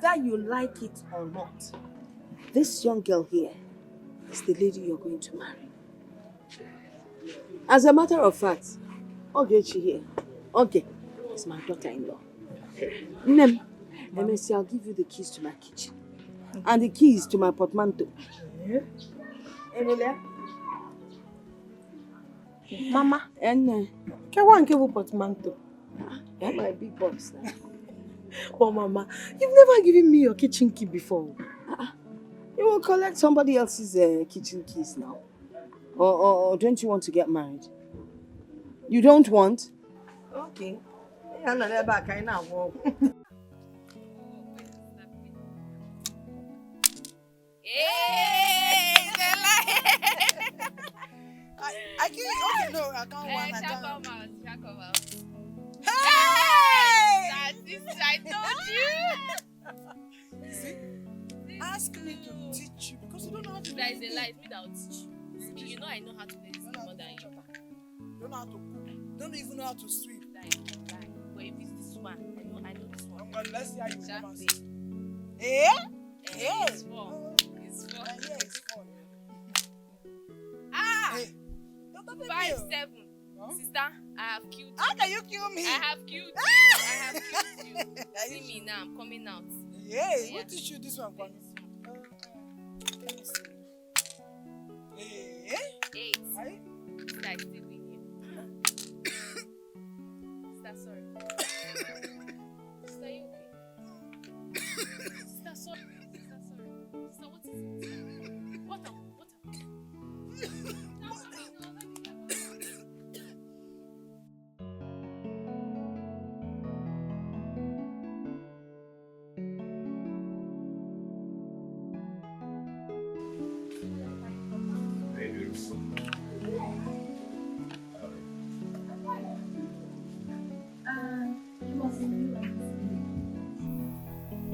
whether you like it or not, this young girl here is the lady you're going to marry. As a matter of fact, Ogechi here, Oge is my daughter-in-law. Nem, MSC, I'll give you the keys to my kitchen and the keys to my portmanteau. Emilia? Mama, And can one give portmanteau? My big box. Oh, Mama, you've never given me your kitchen key before. You will collect somebody else's kitchen keys now. Or don't you want to get married? You don't want? Okay. I can't. Okay, no, I can't. I Come out. Hey! Sister, I told you. See? Ask me to teach you because you don't know how to do That is a anything. lie. Me that will teach you. You know I know how to play this game more than you. Don't know how to cook. Don't even know how to swim. Lie. But if it's this one, I know this one. Let's see how you Exactly. Eh? It's fun. It's fun. Yeah, it's fun. Ah! Hey. Don't tell me. 5-7. Huh? Sister, I have killed you. How can you kill me? I have killed you. I have killed you. See me now, I'm coming out. Yeah, Yeah. who teach you this one? Kwame? Let me see. Eh? 8. Aye? Sister, I still win you. Sister, sorry. Sister, you okay? Sister, sorry. Sister, sorry. Sister, what is it? What up?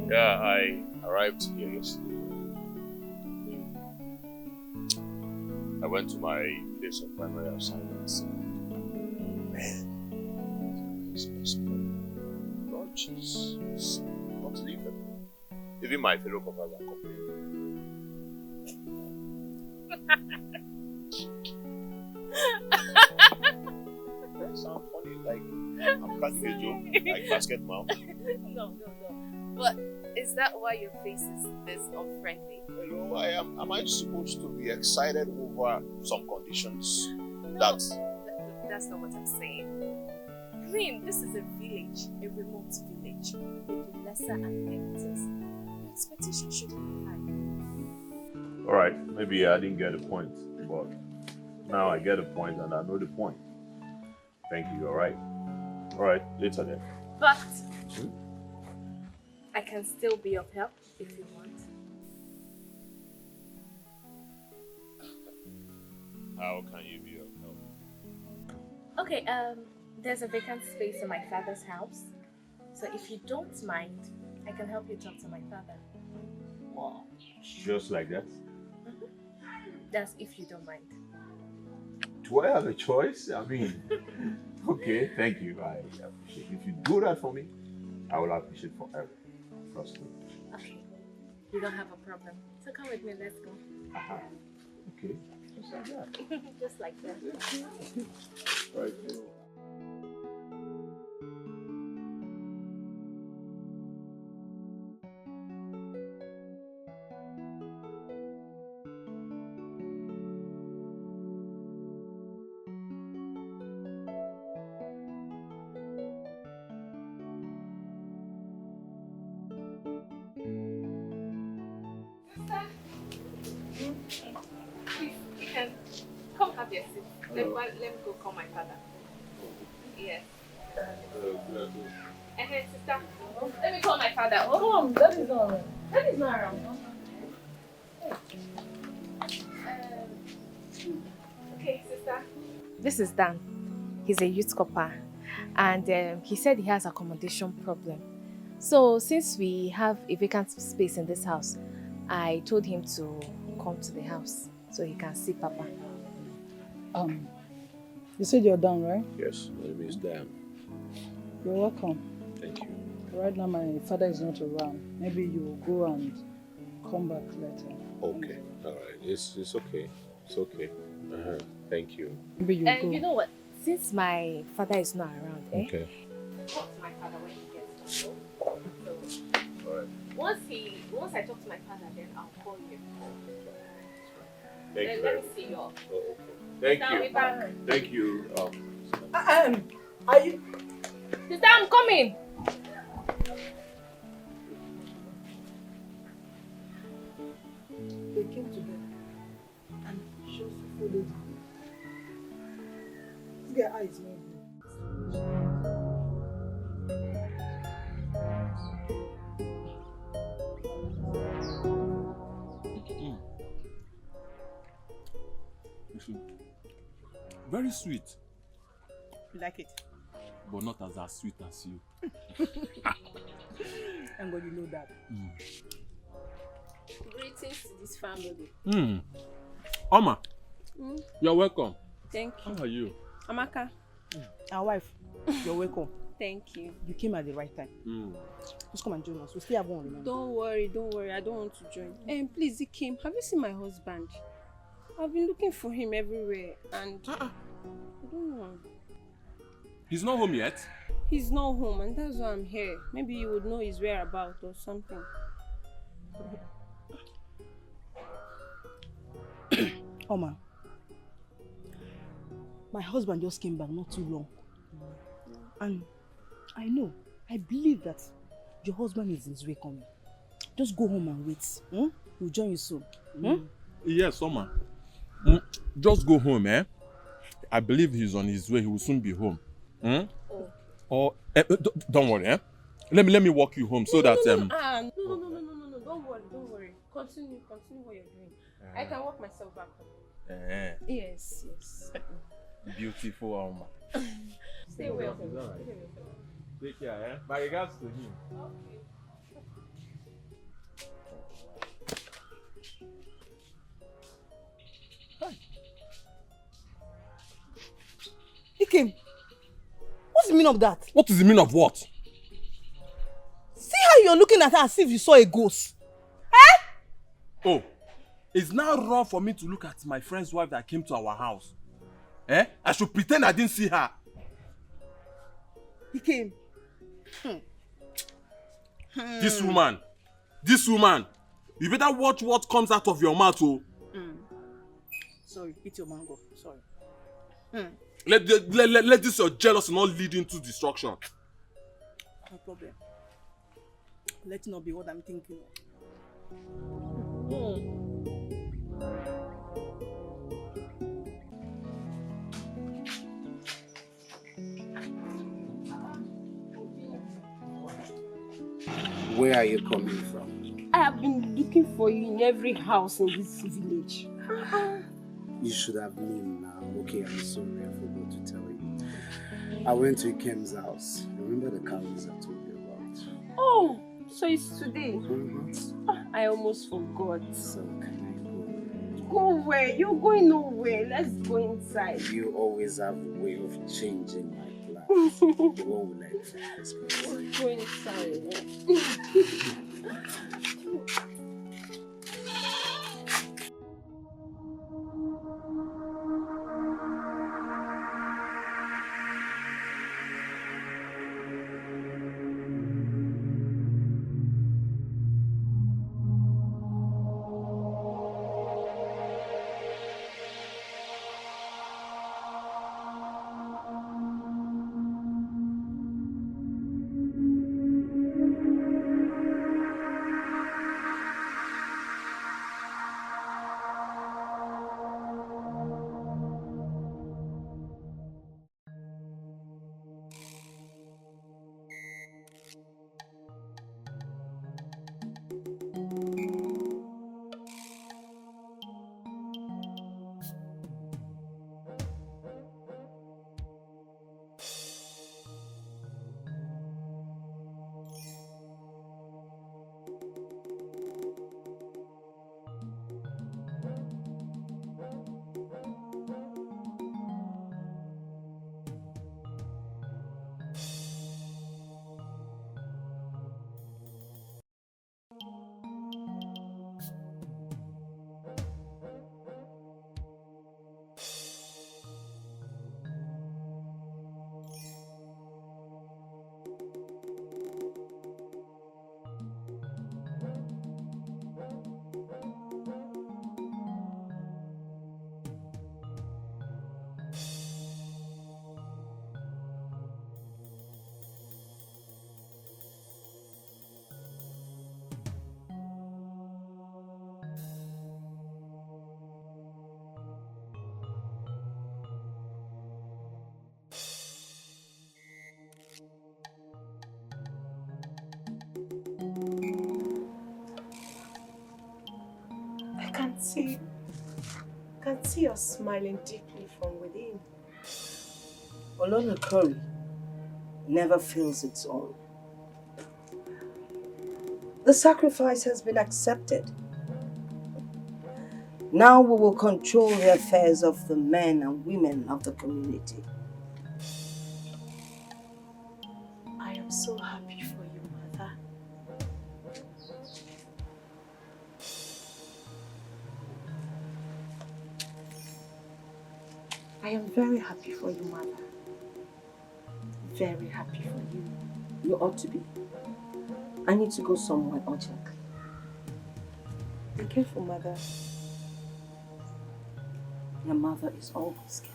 Yeah, I arrived here yesterday. I went to my place of primary assignments. Man, this lunch is not leaving. Even my fellow coppers are complaining. That sounds funny, like I'm cracking a joke, like basket mouth. No. But is that why your face is this unfriendly? Hello, am I supposed to be excited over some conditions? No, That's that's not what I'm saying. I mean, this is a village, a remote village, with lesser amenities. Your expectation shouldn't be high. alright, maybe I didn't get the point, but now I get the point and I know the point. Thank you, alright? Alright, later then. But I can still be of help if you want. How can you be of help? Okay, there's a vacant space in my father's house. So if you don't mind, I can help you talk to my father. Wow, just like that? That's if you don't mind. Do I have a choice? I mean, okay, thank you. I appreciate it. If you do that for me, I will appreciate it forever. Trust me. Okay, you don't have a problem. So come with me, let's go. Aha. Okay, just like that. Just like that. Right. Please, you can come have your seat. Let me go call my father. Yes. Sister, let me call my father. Oh, That is all right. that is not around. Okay, sister. This is Dan. He's a youth corper, and he said he has accommodation problem. So since we have a vacant space in this house, I told him to come to the house so he can see Papa. You said you're done, right? Yes, my name is Dan. You're welcome. Thank you. Right now, my father is not around. Maybe you go and come back later. Okay. All right. It's okay. It's okay. Thank you. Maybe you go. You know what? Since my father is not around, Okay. talk to my father when he gets home. So, All right. once I talk to my father, then I'll call you. Thank you Let very me much. see you off. Oh, okay. Thank Sister, I'll be you. back. Thank you. Are you? Sister, I'm coming. They came together and just followed you. This guy eyes not good. Very sweet, You like it? but not as sweet as you. I'm going to know that. Greetings to this family. Oma, you're welcome. Thank you. How are you? Amaka, Our wife, you're welcome. thank you. You came at the right time. Just come and join us. We still have one, remember? Don't worry. I don't want to join. Please, Ikim, have you seen my husband? I've been looking for him everywhere and I don't know. He's not home yet? He's not home and that's why I'm here. Maybe you would know his whereabouts or something. Oma, my husband just came back not too long. And I believe that your husband is in his way coming. Just go home and wait. We'll join you soon. Yes, Oma. Just go home, eh? I believe he's on his way. He will soon be home. Don't worry, eh? Let me walk you home so that No. Don't worry. Continue what you're doing. I can walk myself back home. Yes. Beautiful Oma. Stay well. Take care, eh? My regards to him. Okay. Ikem, what's the meaning of that? What is the meaning of what? See how you're looking at her as if you saw a ghost. Oh, it's now wrong for me to look at my friend's wife that came to our house. I should pretend I didn't see her. Ikem. This woman, you better watch what comes out of your mouth, oh. Sorry, eat your mango. Sorry. Let this your jealousy not lead into destruction. No problem. Let it not be what I'm thinking of. Where are you coming from? I have been looking for you in every house in this village. You should have known now. Okay, I'm sorry, I forgot to tell you. I went to Ikem's house. Remember the cows I told you about? Oh, so it's today. Mm-hmm. I almost forgot. So can Go where? You're going nowhere. Let's go inside. I go? You always have a way of changing my plans. The one we like for this place. Let's go inside. can see you're smiling deeply from within. Olona curry never feels its own. The sacrifice has been accepted. Now we will control the affairs of the men and women of the community. I am so happy for you, Mother. I am very happy for you, Mother. Very happy for you. You ought to be. I need to go somewhere urgently. Be careful, Mother. Your mother is always careful.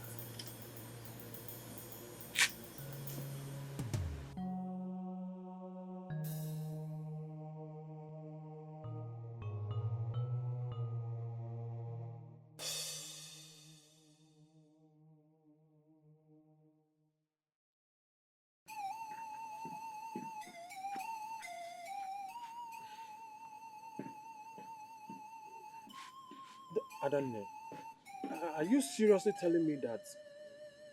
Adanne, are you seriously telling me that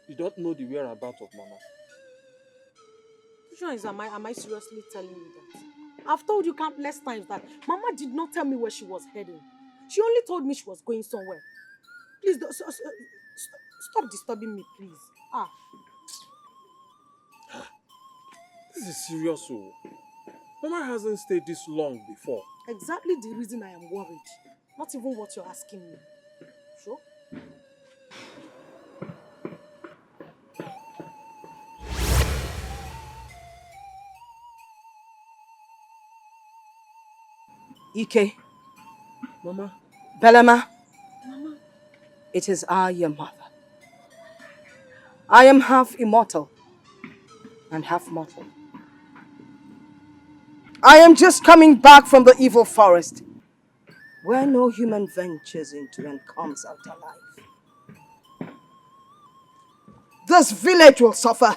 you don't know the whereabouts of Mama? Which one is am I seriously telling you that? I've told you countless times that Mama did not tell me where she was heading. She only told me she was going somewhere. Please, stop disturbing me, please. This is serious, oh. Mama hasn't stayed this long before. Exactly the reason I am worried. Not even what you're asking me. Sure? Ike. Mama. Belema. Mama. It is I, your mother. I am half immortal and half mortal. I am just coming back from the evil forest, where no human ventures into and comes out alive. This village will suffer.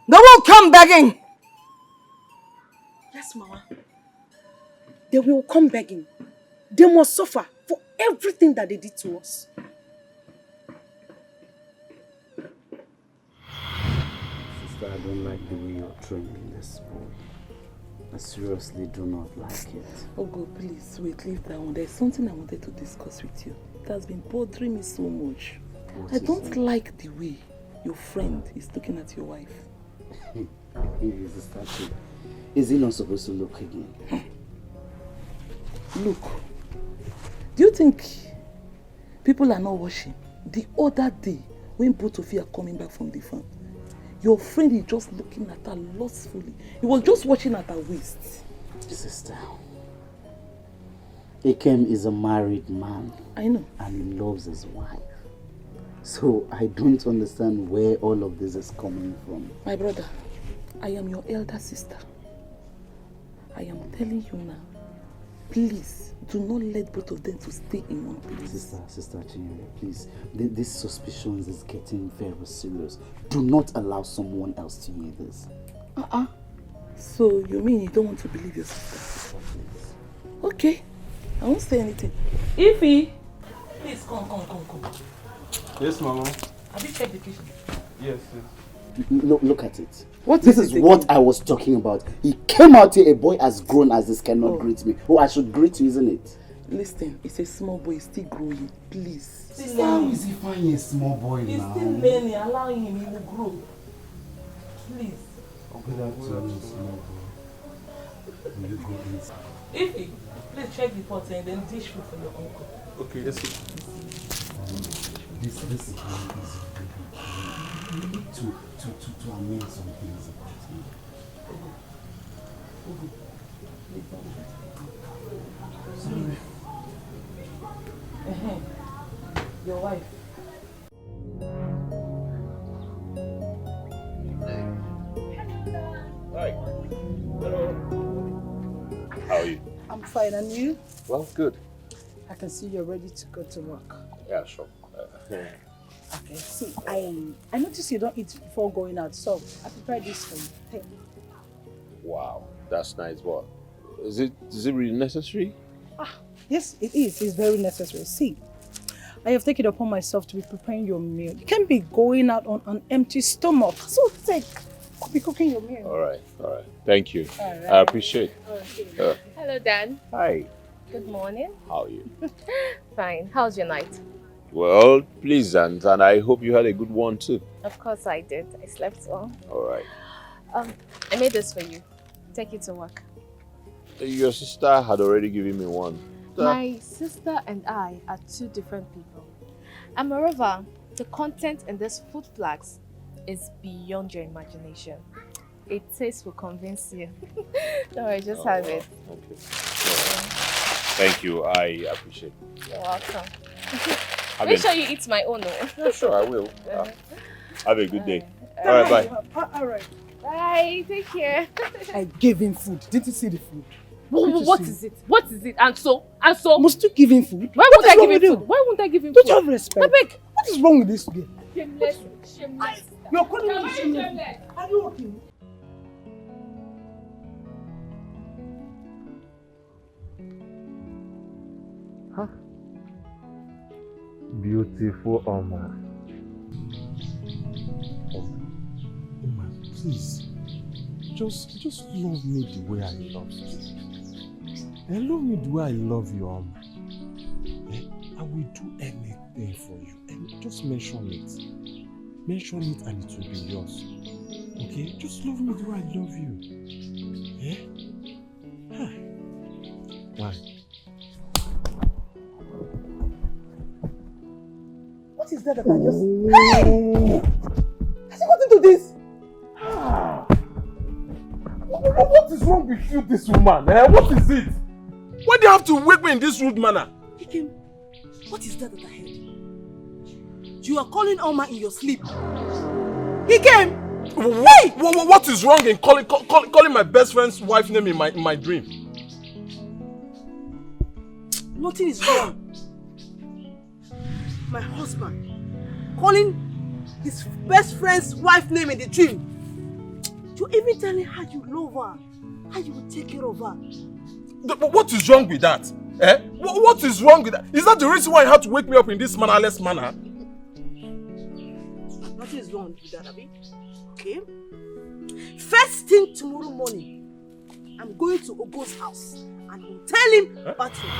They will come begging. Yes, Mama. They will come begging. They must suffer for everything that they did to us. Sister, I don't like the way you're training this boy. I seriously do not like it. Oh God, please, wait, leave that one. There's something I wanted to discuss with you. It has been bothering me so much. I don't like the way your friend is looking at your wife. Is he not supposed to look again? Look, do you think people are not watching? The other day, when both of you are coming back from the farm, your friend is just looking at her lustfully. He was just watching at her waist. Sister, Ikem is a married man. I know. And he loves his wife. So I don't understand where all of this is coming from. My brother, I am your elder sister. I am telling you now, please do not let both of them to stay in one place. Sister Chinyere, please. This suspicion is getting very serious. Do not allow someone else to hear this. So you mean you don't want to believe your sister? Okay, I won't say anything. Ify, please come. Yes, Mama. Have you checked the kitchen? Yes. Look at it. This is what I was talking about. He came out here, a boy as grown as this cannot greet me. Oh, I should greet you, isn't it? Listen, it's a small boy, he's still growing. Please. How is he finding a small boy He's now? still learning, allow him, he will grow. Please. Good afternoon, small boy. Will you go inside? Ify, please check the pot and then dish food for your uncle. Okay, yes. This is how easy. You need to amend some things about me. Sorry. Your wife. Hi. Hello. How are you? I'm fine, and you? Well, good. I can see you're ready to go to work. Yeah, sure. Okay, see, I noticed you don't eat before going out, so I prepared this for you. Hey. Wow, that's nice. What? Is it really necessary? Yes, it is. It's very necessary. See, I have taken it upon myself to be preparing your meal. You can't be going out on an empty stomach. So take, I'll be cooking your meal. All right. Thank you. All right. I appreciate it. Hello, Dan. Hi. Good morning. How are you? Fine. How's your night? Well, pleasant, and I hope you had a good one too. Of course I did. I slept well. All right. I made this for you. Take it to work. Your sister had already given me one. My sister and I are two different people. And moreover, the content in this food flags is beyond your imagination. A taste will convince you. Don't worry, just have it. Okay. Thank you. I appreciate it. You're welcome. Make sure you eat my own. Yeah, sure, I will. Have a good day. All right, bye. All right. Bye. Take care. I gave him food. Didn't you see the food? What is it? What is it? And so? Must you give him food? Why won't I give him food? Why won't I give him food? Don't you have respect? Abeg. What is wrong with this girl? Shameless. You're calling me shameless. Are you okay? Huh? Beautiful Oma. Oma, please. Just love me the way I love you. And love me the way I love you, Oma. I will do anything for you. And just mention it. Mention it and it will be yours. Okay? Just love me the way I love you. Hi. Why? What is that I just... Hey! Has he gotten to this? What is wrong with you, this woman? What is it? Why do you have to wake me in this rude manner? Ikem, what is that I heard? You are calling Oma in your sleep. Ikem! Hey! What is wrong in calling my best friend's wife's name in my dream? Nothing is wrong. My husband calling his best friend's wife's name in the dream. You even telling her you love her, how you will take care of her. But what is wrong with that? What is wrong with that? Is that the reason why you had to wake me up in this mannerless manner? Nothing is wrong with that, Abi. Okay? First thing tomorrow morning, I'm going to Ogo's house and will tell him about your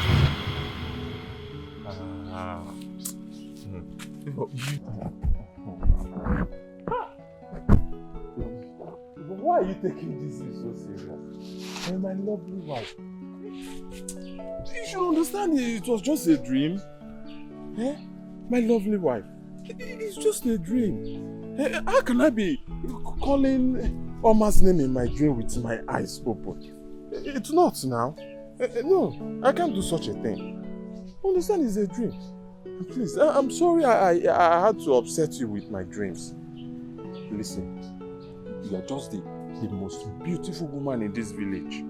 Why are you taking this so serious? And my lovely wife. You should understand it was just a dream. My lovely wife. It's just a dream. How can I be calling Oma's name in my dream with my eyes open? It's not now. No, I can't do such a thing. Understand it's a dream. Please, I'm sorry I had to upset you with my dreams. Listen, you are just the most beautiful woman in this village.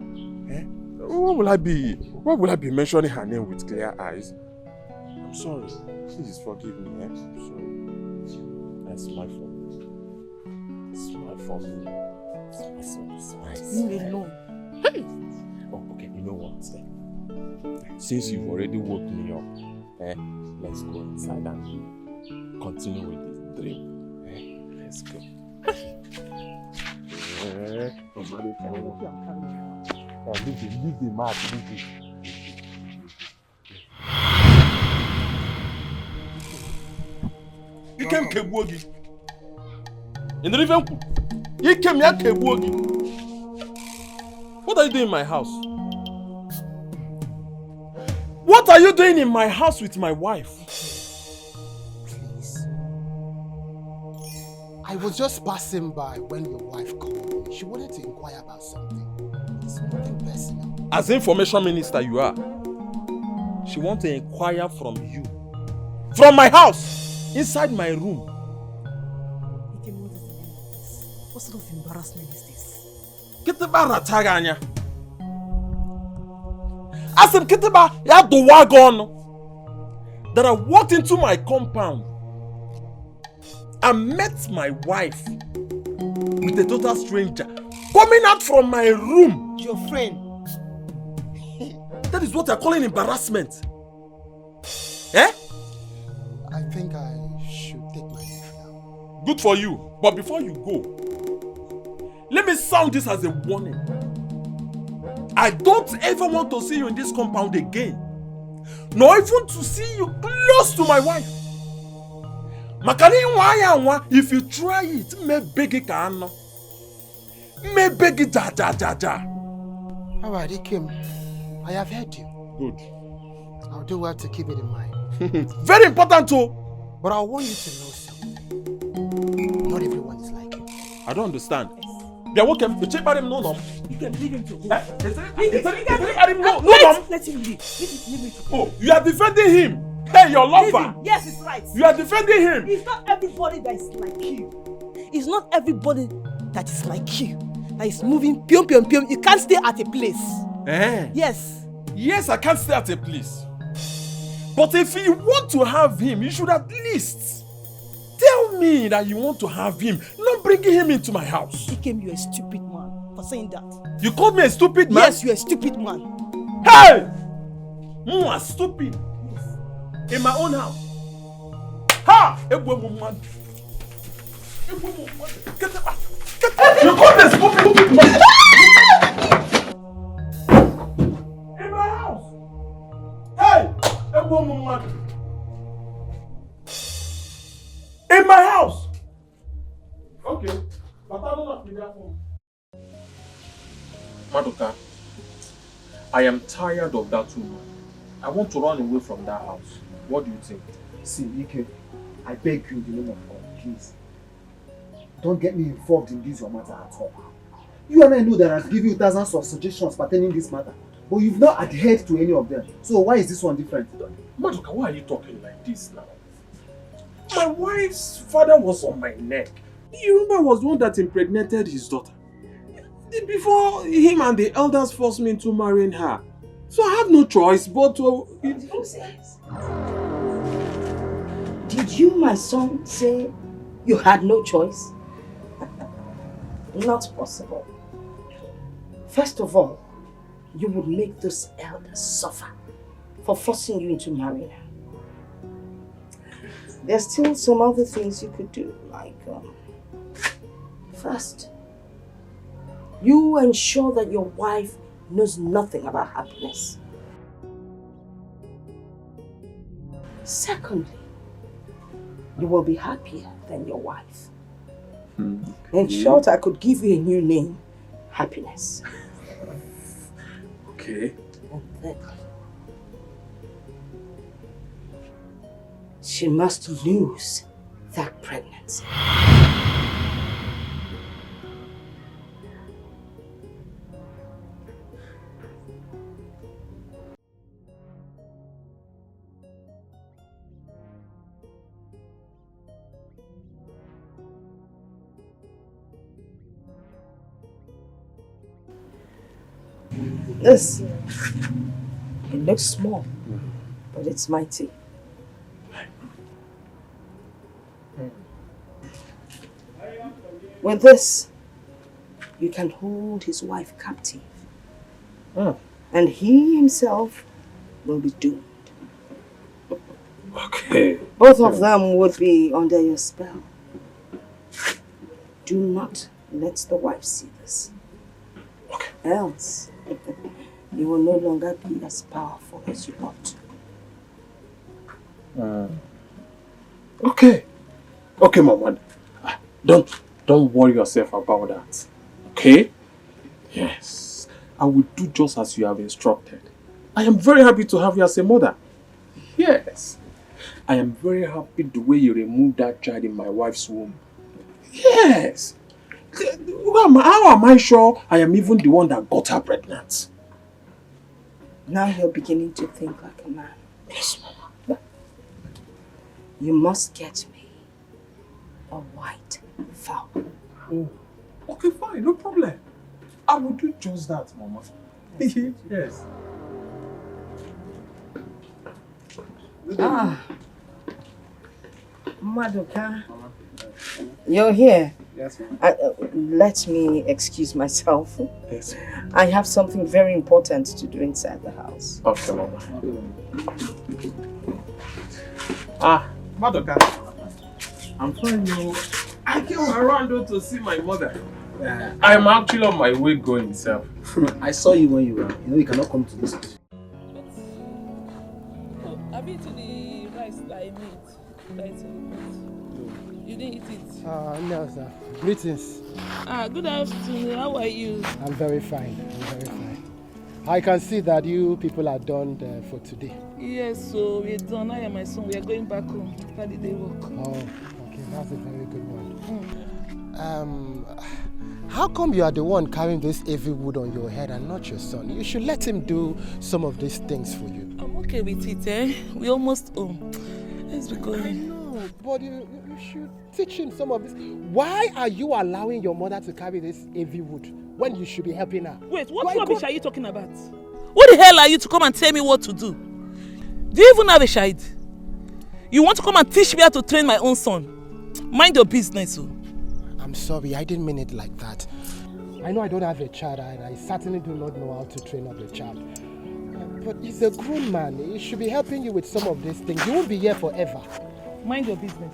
Why will I be mentioning her name with clear eyes? I'm sorry. Please forgive me. I'm sorry. That's my fault. It's my fault. It's my Leave me alone. Hey! Oh, okay. You know what? Since you've already woke me up, let's go inside and continue with this dream. Let's go. Leave the mat, leave it. You came Kebuogi. In the river, you came here Kebuogi. What are you doing in my house? What are you doing in my house with my wife? Please. I was just passing by when your wife called me. She wanted to inquire about something. It's nothing personal. As information minister you are, she wants to inquire from you. From my house, inside my room. What sort of embarrassment is this? Kitiba rataganya. Asim Kitiba ya do wagon that I walked into my compound and met my wife with a total stranger coming out from my room. Your friend. The That is what you're calling embarrassment. Eh? I think I should take my leave now. Good for you. But before you go, let me sound this as a warning. I don't ever want to see you in this compound again. Nor even to see you close to my wife. If you try it, may beg it can. May beg it ja. Alright, Ikem. I have heard you. Good. I'll do well to keep it in mind. Very important too. But I want you to know something. Not everyone is like you. I don't understand. They are welcome. You check him no. You can leave him to go. Let him Let him leave. Leave me to go. Oh, you are defending him. Hey, your lover. Yes, it's right. You are defending him. It's not everybody that is like you. It's not everybody that is like you. That is moving pium. You can't stay at a place. Eh? Yes. Yes, I can't stay at a place. But if you want to have him, you should at least tell me that you want to have him, not bringing him into my house. Ikem, you're a stupid man for saying that. You called me a stupid man? Yes, you're a stupid man. Hey! More stupid. Yes. In my own house. Ha! Get up. You called me a stupid man. In my house. Hey! In my house. Okay. But I don't have to be there for. Madoka, I am tired of that woman. I want to run away from that house. What do you think? See, Ike, I beg you in the name of God, please. Don't get me involved in this your matter at all. You and I know that I've given you thousands of suggestions pertaining this matter, but you've not adhered to any of them. So why is this one different? Madoka, why are you talking like this now? My wife's father was on my neck. You remember I was the one that impregnated his daughter. Before him and the elders forced me into marrying her. So I have no choice but to... Did you, my son, say you had no choice? Not possible. First of all, you would make those elders suffer for forcing you into marrying her. There's still some other things you could do, like first, you ensure that your wife knows nothing about happiness. Secondly, you will be happier than your wife. In short, I could give you a new name, Happiness. Okay. And thirdly, she must lose that pregnancy. This, it looks small, but it's mighty. With this, you can hold his wife captive. And he himself will be doomed. Okay. Both of them would be under your spell. Do not let the wife see this. Okay. Else, you will no longer be as powerful as you ought. Okay. Okay, Mama. Don't worry yourself about that. Okay? Yes. I will do just as you have instructed. I am very happy to have you as a mother. Yes. I am very happy the way you removed that child in my wife's womb. Yes. How am I sure I am even the one that got her pregnant? Now you're beginning to think like a man. Yes, Mama. You must get me a white fowl. Oh. Okay, fine, no problem. I will do just that, Mama. Yes. Ah. Madoka, You're here. Yes, ma'am. Let me excuse myself. Yes, ma'am. I have something very important to do inside the house. Okay, Mama. Madoka. I'm fine, no. I came around to see my mother. I'm actually on my way going, sir. I saw you when you were. You cannot come to this house. Have you eaten the rice that I made? You didn't eat it? No, sir. Greetings. Good afternoon. How are you? I'm very fine. I can see that you people are done for today. Yes, so we're done. I and my son, we are going back home after the day work. Oh, okay. That's a very good one. How come you are the one carrying this heavy wood on your head and not your son? You should let him do some of these things for you. I'm okay with it, eh? We almost home. Let's be going. I know, but you should teach him some of this. Why are you allowing your mother to carry this heavy wood when you should be helping her? Wait, what rubbish are you talking about? Who the hell are you to come and tell me what to do? Do you even have a child? You want to come and teach me how to train my own son? Mind your business, oh. I'm sorry, I didn't mean it like that. I know I don't have a child and I certainly do not know how to train up a child. But he's a grown man. He should be helping you with some of these things. You won't be here forever. Mind your business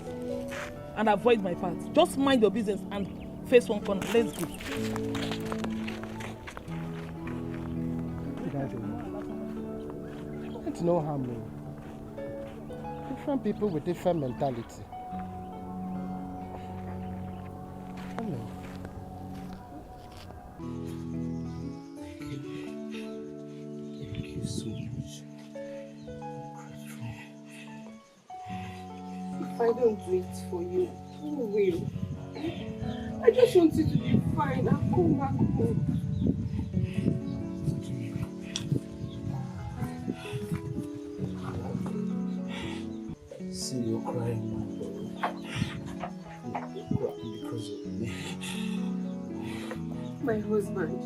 and avoid my path. Just mind your business and face one corner. Let's go. It's no harm. Different people with different mentality. Hello. Thank you so much. If I don't do it for you, who will? I just want you to be fine and come back home. See you crying, because of me. My husband,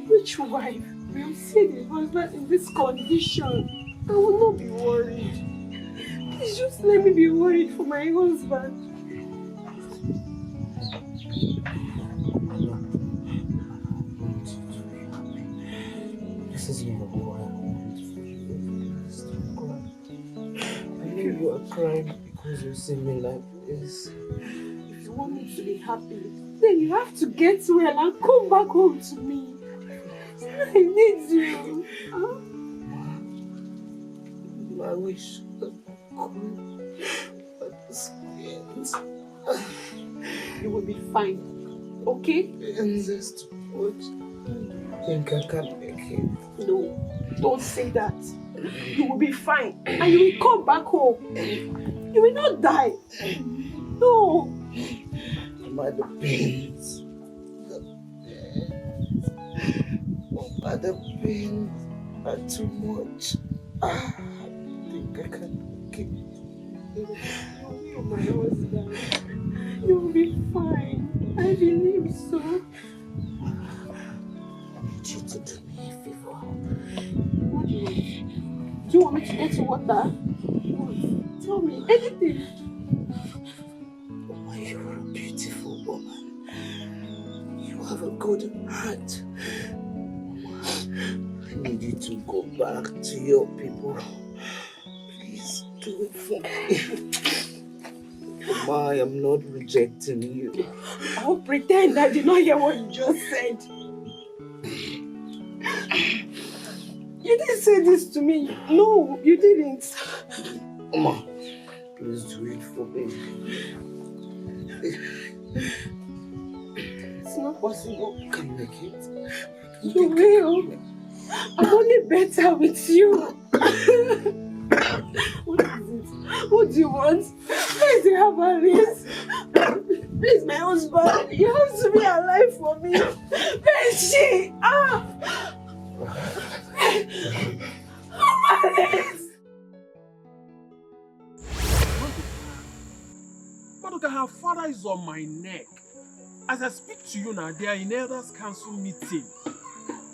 which wife will see the husband in this condition? I will not be worried. Please just let me be worried for my husband. This is not why I want to. I know you are crying because you see me like this. If you want me to be happy, then you have to get well and come back home to me. I need you. I wish I could, but this can't. You will be fine, okay? And just what? I think I can make it. No, don't say that. You will be fine and you will come back home. You will not die. No. But the pains. But the pains are too much. I think I can make it. Oh, my husband. You will be fine. I believe so. I need you to do me a favor. What do you want? Do you want me to get you water? What? Tell me anything. Oh, you're a beautiful woman. You have a good heart. I need you to go back to your people. Please do it for me. Mama, I am not rejecting you. I'll pretend I did not hear what you just said. You didn't say this to me. No, you didn't. Mama, please do it for me. It's not possible. You can make it. You will. I'm only better with you. What is it? What do you want? Please, you have a risk. Please, my husband, you have to be alive for me. Where is she? Madoka, her father is on my neck. As I speak to you now, they are in elders council meeting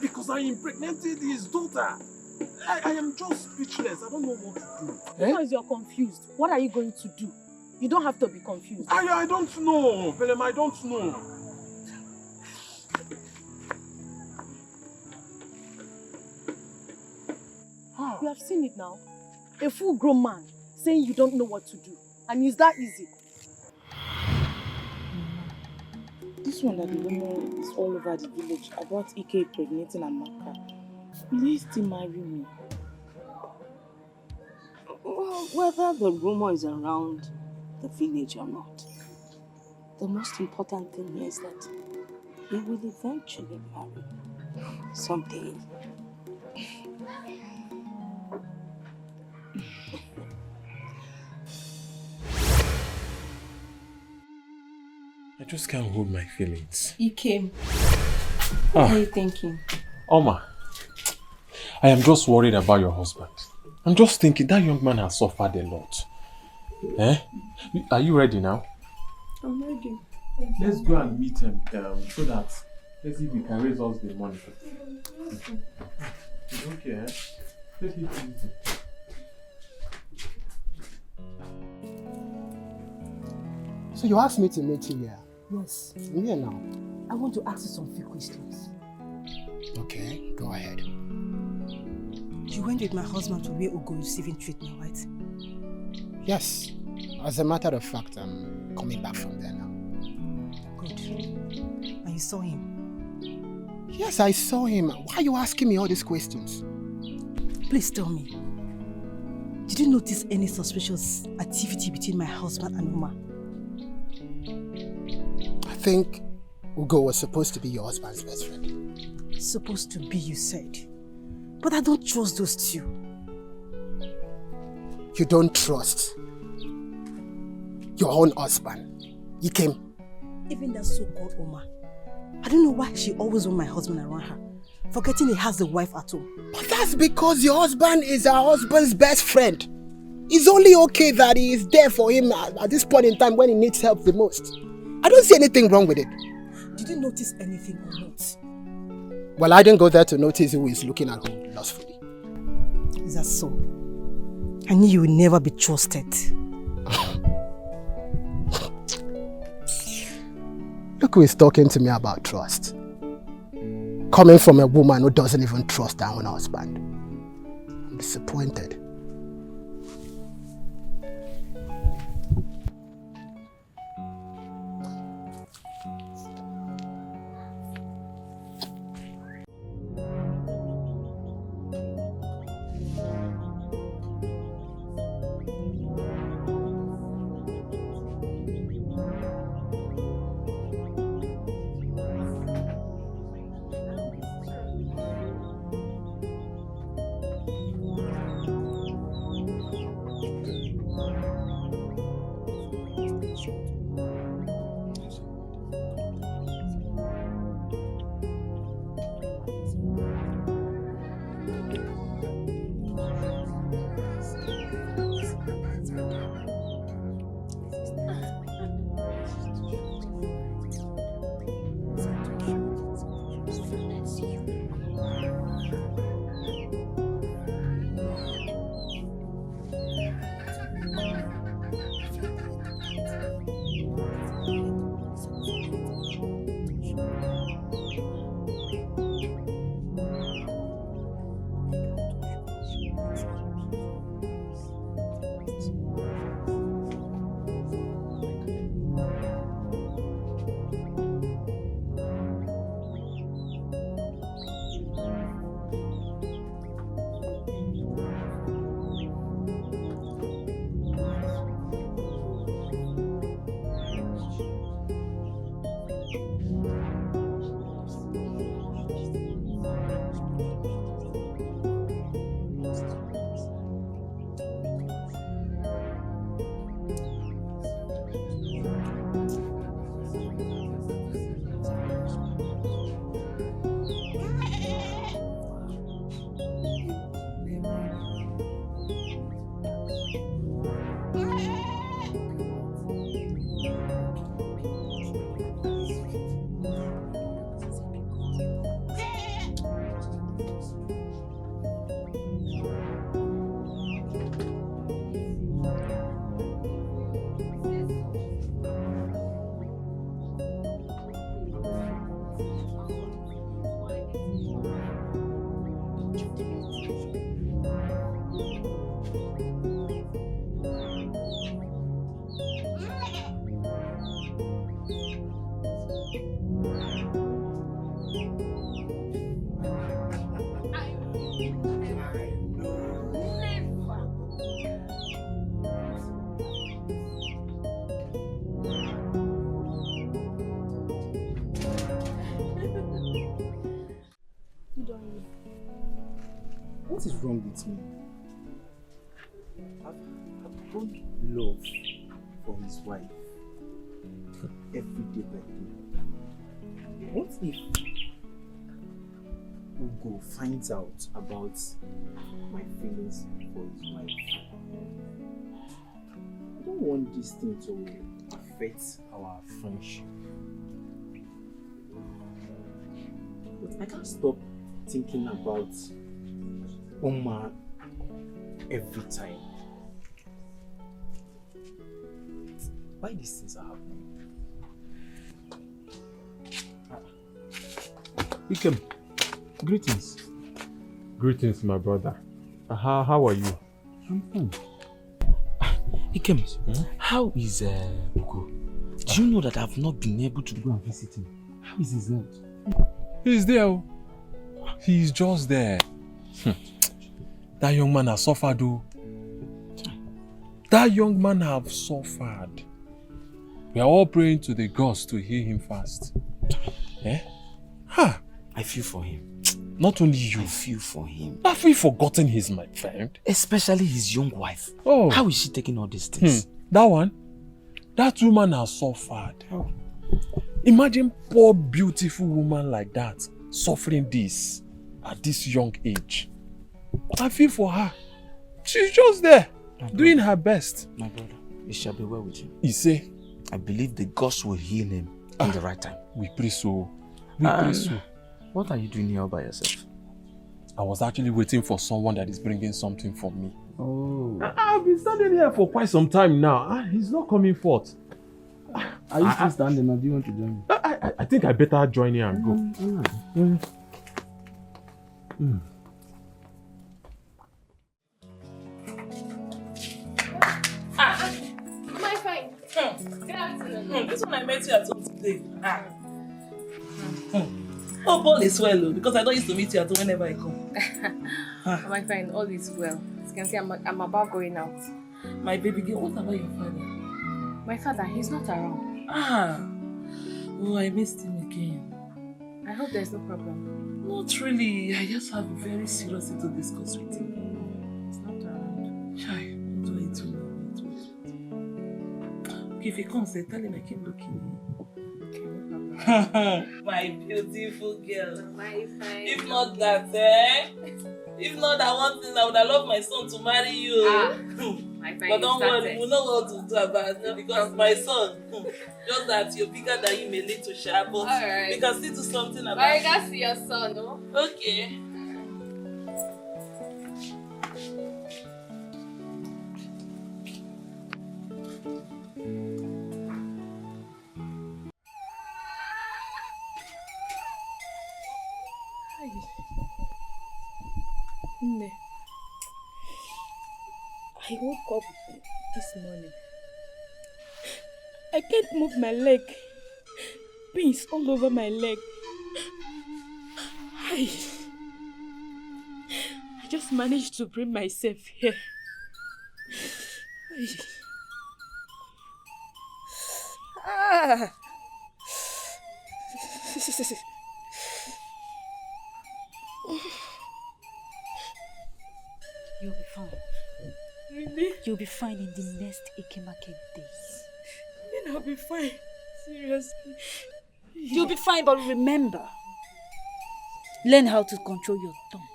because I impregnated his daughter. I am just speechless. I don't know what to do. Because you're confused, what are you going to do? You don't have to be confused. I don't know, Philem, I don't know. You have seen it now. A full-grown man saying you don't know what to do. And is that easy? This one that the woman is all over the village about Ike impregnating Amaka. Will he still marry me? Well, whether the rumor is around the village or not, the most important thing here is that he will eventually marry someday. I just can't hold my feelings. Ike, what are you thinking? Oma, I am just worried about your husband. I'm just thinking that young man has suffered a lot. Eh? Are you ready now? I'm ready. Let's go and meet him so that let's see if he can raise us the money. Okay, eh? Take it easy. So you asked me to meet you here? Yes. I'm here now. I want to ask you some few questions. Okay, go ahead. You went with my husband to where Ugo is receiving treatment, right? Yes. As a matter of fact, I'm coming back from there now. Good. And you saw him? Yes, I saw him. Why are you asking me all these questions? Please tell me. Did you notice any suspicious activity between my husband and Uma? I think Ugo was supposed to be your husband's best friend. Supposed to be, you said. But I don't trust those two. You don't trust your own husband. He came. Even that so-called Oma. I don't know why she always wants my husband around her, forgetting he has a wife at home. But that's because your husband is her husband's best friend. It's only okay that he is there for him at this point in time when he needs help the most. I don't see anything wrong with it. Did you notice anything or not? Well, I didn't go there to notice who is looking at who lustfully. Is that so? I knew you would never be trusted. Look who is talking to me about trust. Coming from a woman who doesn't even trust her own husband. I'm disappointed. What is wrong with me? I've grown love for his wife every day by day. What if Ugo finds out about my feelings for his wife? I don't want this thing to affect our friendship. But I can't stop thinking about Oma every time. Why these things are happening? Ikem, greetings. Greetings, my brother. How are you? I'm fine. Ikem, how is Ugo? Do you know that I've not been able to go and visit him? How is his health? He's there. He's just there. That young man has suffered, though. That young man have suffered. We are all praying to the gods to heal him fast. Eh? Ha! I feel for him. Not only you. I feel for him. Have we forgotten his, my friend? Especially his young wife. Oh. How is she taking all these things? That one? That woman has suffered. Oh. Imagine poor, beautiful woman like that suffering this at this young age. I feel for her. She's just there, doing her best. My brother, it shall be well with him. You say? I believe the gods will heal him in the right time. We pray so. We pray so. What are you doing here all by yourself? I was actually waiting for someone that is bringing something for me. Oh. I've been standing here for quite some time now. He's not coming forth. Are you still standing or do you want to join me? I think I better join here and go. My fine. Good afternoon. This one I met you at home today. Oh, all is well, because I don't used to meet you at home whenever I come. My fine, all is well. As you can see, I'm about going out. My baby girl, what about your father? My father, he's not around. Oh, I missed him again. I hope there's no problem. Not really. I just have a very serious thing to discuss with him. He's not around. Shy, what do I do now? Okay, if he comes, then tell him I keep looking. Okay, no problem. My beautiful girl. My fine. If not that, if not that one thing, I would have loved my son to marry you. My fine. But don't worry, we know what to do about it because my son, just that you're bigger than him a little sharp, but right. we can still do something about I it. can see your son, no? Okay. I woke up this morning. I can't move my leg. Pains all over my leg. I just managed to bring myself here. You'll be fine. Really? You'll be fine in the next Ikemake days. Then I'll be fine. Seriously. You'll be fine, but remember, learn how to control your tongue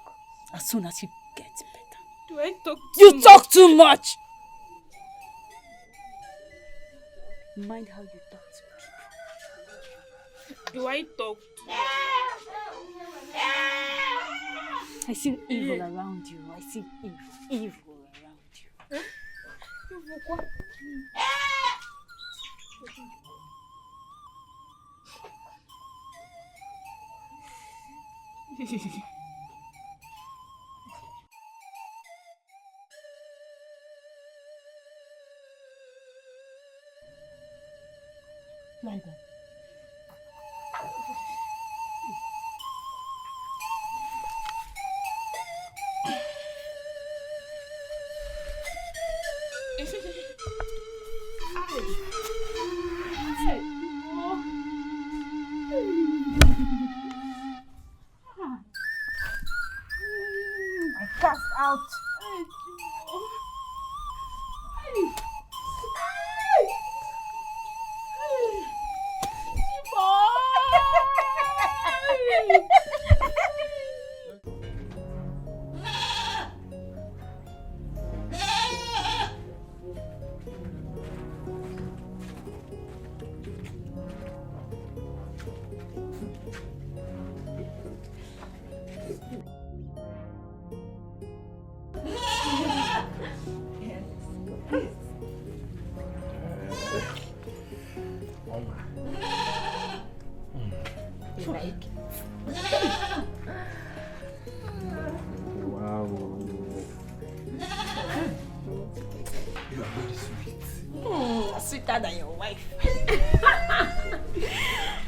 as soon as you get better. Do I talk too You much? talk too much! Mind how you talk to people. Do I talk too much? I see evil around you. I see evil around you. out. Wow. You are very sweet. Sweeter than your wife.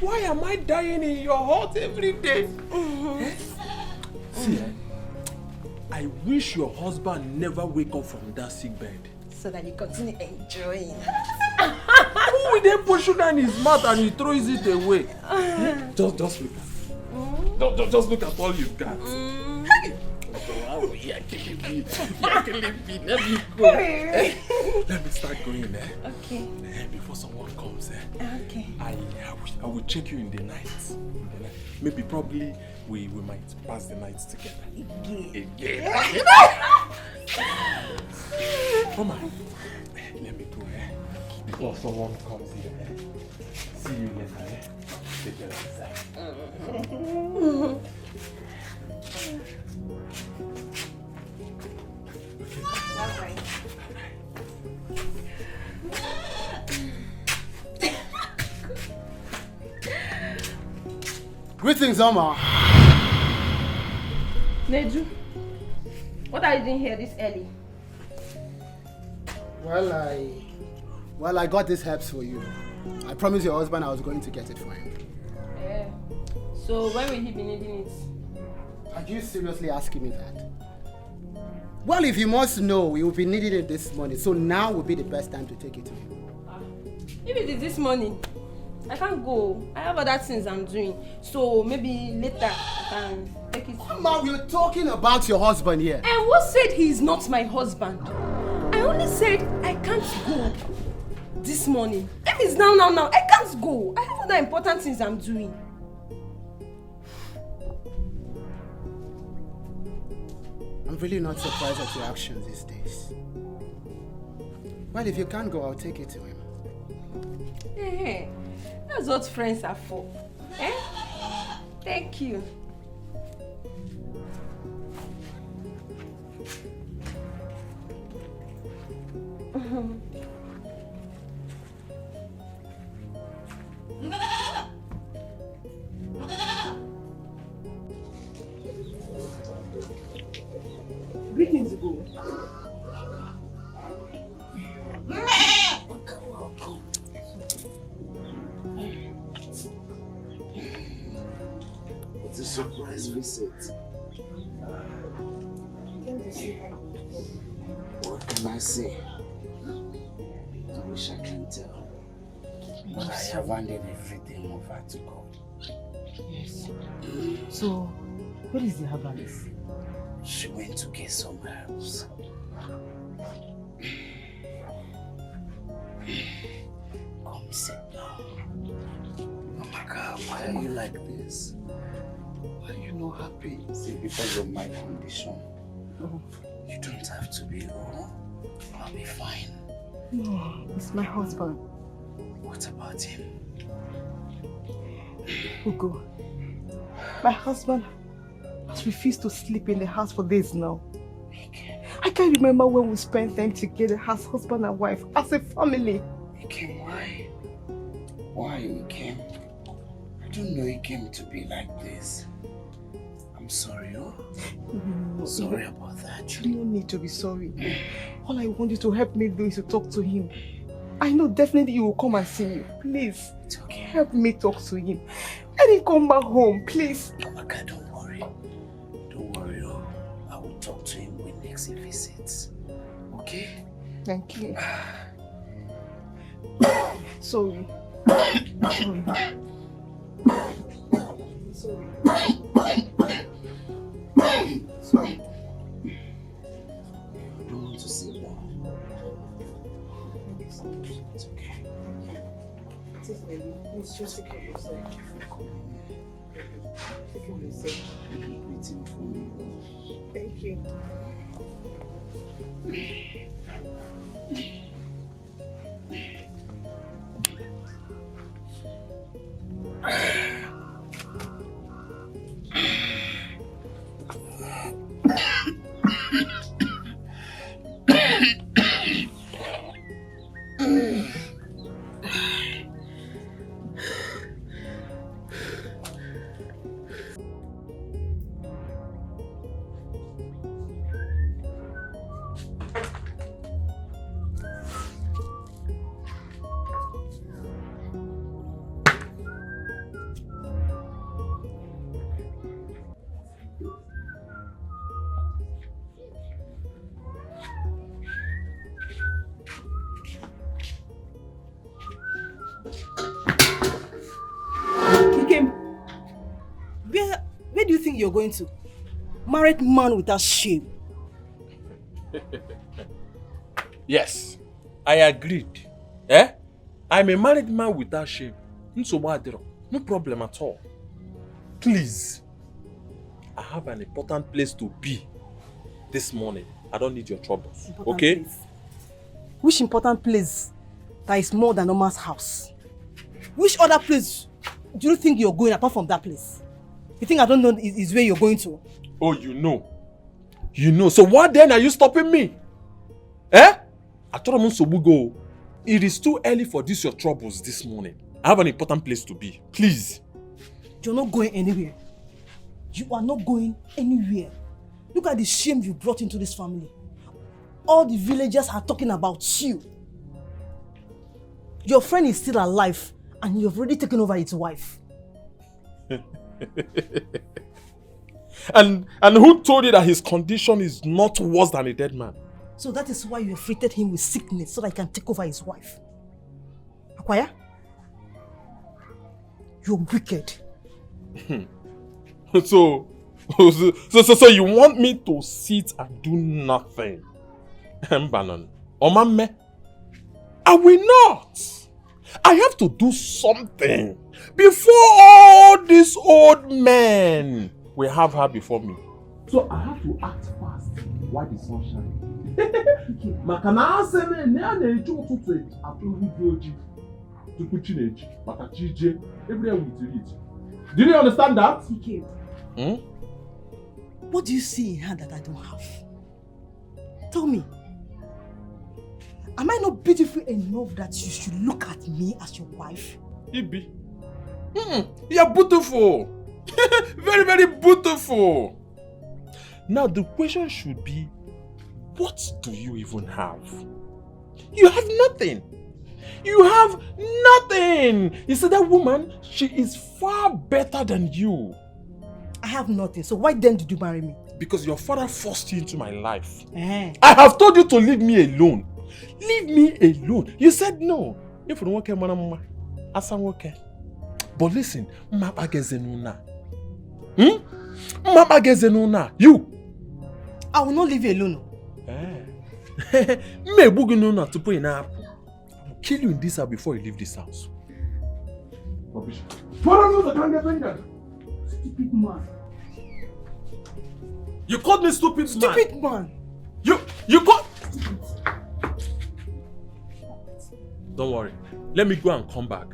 Why am I dying in your heart every day? See, I wish your husband never wake up from that sick bed. So that you continue enjoying. Who will then put sugar in his mouth and he throws it away? Just look at just look at all you've got. Wow, you're killing me. You're killing me. Let me go. Let me start going there. Okay. Before someone comes Okay. I will check you in the night. Maybe probably we might pass the night together. Again. Mama, let me go before someone comes here. See you later. Take care of yourself. Greetings, Oma. Neju, what are you doing here this early? Well, I got these herbs for you. I promised your husband I was going to get it for him. So when will he be needing it? Are you seriously asking me that? Well, if you must know, we will be needing it this morning, so now will be the best time to take it to him. If it is this morning, I can't go. I have other things I'm doing. So maybe later I can take it. Mama, we're talking about your husband here. And who said he is not my husband? I only said I can't go this morning. If it's now, I can't go. I have other important things I'm doing. I'm really not surprised at your actions these days. Well, if you can't go, I'll take it to him. Hey, that's what friends are for. Thank you. Greetings, Go. It's a surprise visit. What can I say? I wish I can tell. But I have handed everything over to God. Yes. So, what is the herbalist? She went to get some herbs. Come sit down. Oh my God, why are you like this? Why are you not happy? Is it because of my condition? Oh. You don't have to be. Oh, I'll be fine. No, it's my husband. What about him? Ugo, my husband has refused to sleep in the house for days now. I can't remember when we spent time together as husband and wife, as a family. Ikem, why? Why, Ikem? I don't know Ikem to be like this. I'm sorry, oh? No, sorry about that. You don't need to be sorry. All I want you to help me do is to talk to him. I know definitely he will come and see you. Please, it's okay. Help me talk to him. Let him come back home, please. Okay, don't worry. Don't worry, oh. I will talk to him when next he visits. Okay? Thank you. Sorry. Sorry. Sorry. Please just take care of yourself. Take care of yourself. Waiting for me. Thank you. Where do you think you're going to? Married man without shame. Yes, I agreed. Eh? I'm a married man without shame. No problem at all. Please, I have an important place to be this morning. I don't need your troubles. Important okay? Place. Which important place that is more than Oma's house? Which other place do you think you're going apart from that place? You think I don't know is where you're going to? Oh, you know. You know. So what then are you stopping me? Eh? I told him to go. It is too early for this your troubles this morning. I have an important place to be. Please. You're not going anywhere. You are not going anywhere. Look at the shame you brought into this family. All the villagers are talking about you. Your friend is still alive and you've already taken over his wife. And who told you that his condition is not worse than a dead man? So that is why you afflicted him with sickness so that he can take over his wife. Akwaya? You're wicked. So you want me to sit and do nothing? Mbanon. Omame? I will not. I have to do something before all these old men will have her before me. So I have to act fast while the sun shines. Makana aseme ne ana-eji ụtụtụ atụ ubi oji tupu chi na-eji maka chi jie everywhere will eat. Did you understand that? Hmm? What do you see in her that I don't have? Tell me. Am I not beautiful enough that you should look at me as your wife? Ibi. You're beautiful. Very, very beautiful. Now the question should be, what do you even have? You have nothing. You have nothing. You see that woman, she is far better than you. I have nothing. So why then did you marry me? Because your father forced you into my life. I have told you to leave me alone. Leave me alone. You said no. If you don't want to, but listen, you. I will not leave you alone. I will kill you in this house before you leave this house. Rubbish. Stupid man. You called me stupid man. Stupid man. You called. Don't worry. Let me go and come back.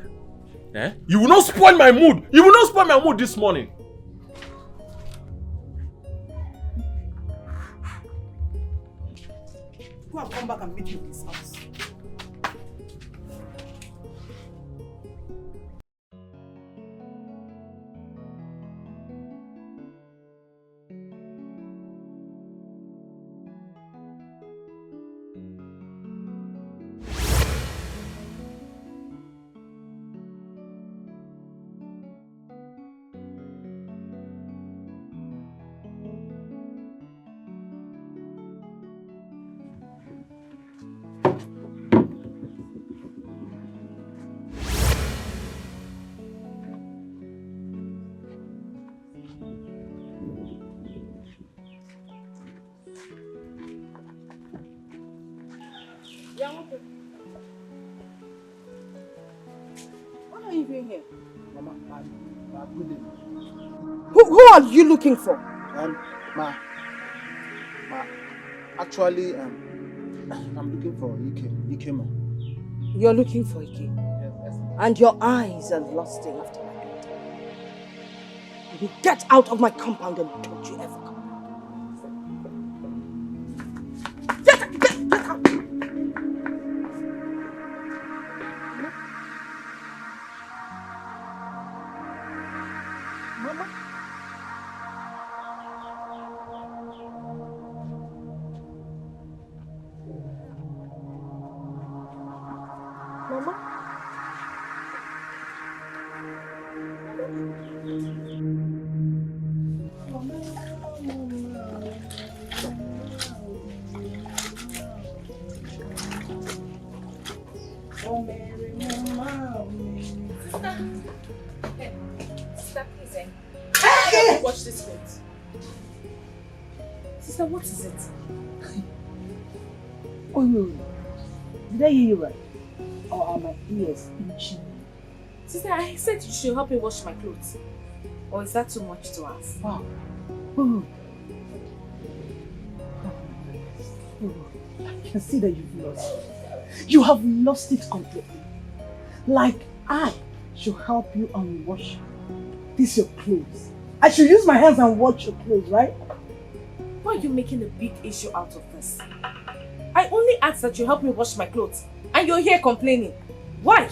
Eh? You will not spoil my mood. You will not spoil my mood this morning. Go and come back and meet you in this house. What are you doing here? Good day. Who are you looking for? Actually, I'm looking for Ike ma. You're looking for Ike? Yes. And your eyes are lusting after my daughter. You get out of my compound and don't you ever come back. Get out! Mama? Mama? Sister, please, watch this plate. Sister, what is it? Oh no. Did I hear you right? Or are my ears itching? Sister, I said you should help me wash my clothes. Or is that too much to ask? Wow. Oh. I can see that you've lost it. You have lost it completely. Like I should help you and wash these your clothes. I should use my hands and wash your clothes, right? Why are you making a big issue out of this? I only asked that you help me wash my clothes. And you're here complaining. Why?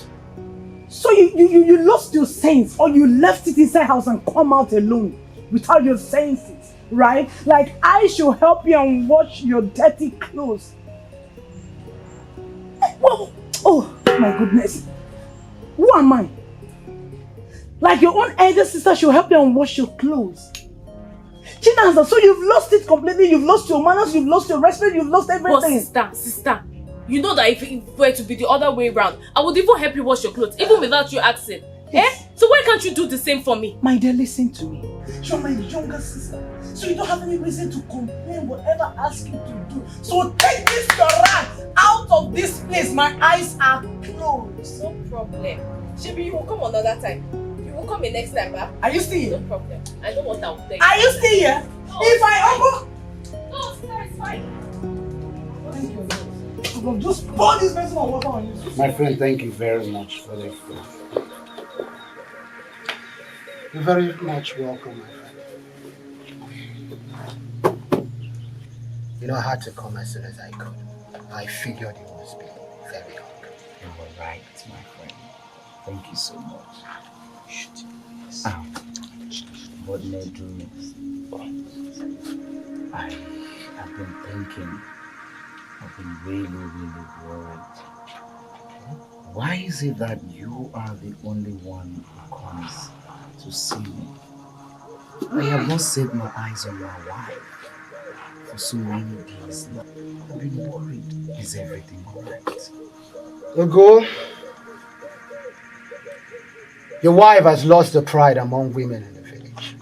So you lost your sense, or you left it inside house and come out alone without your senses, right? Like I should help you and wash your dirty clothes. Whoa. Oh my goodness. Who am I? Like your own elder sister should help you and wash your clothes. Chinanza, so you've lost it completely. You've lost your manners, you've lost your respect, you've lost everything. But sister, you know that if it were to be the other way around, I would even help you wash your clothes, even without you asking. Yes. So why can't you do the same for me? My dear, listen to me. You're my younger sister, so you don't have any reason to complain whatever I ask you to do. So take this your rat out of this place. My eyes are closed. No problem. Shibi, you will come another time. You will come the next time, huh? Are you still here? No problem. I know what I will take. Are you still here? No, if I open... No, sister, it's fine. Thank you. I'll just pour this person on water on you. My friend, thank you very much for the food. You're very much welcome, my friend. You know, I had to come as soon as I could. I figured you must be very hungry. You were right, my friend. Thank you so much. What may I do next? I have been thinking. I've been really worried. Why is it that you are the only one who comes to see me? I have not set my eyes on my wife for so many days now. I've been worried. Is everything alright? Ugo, your wife has lost her pride among women in the village.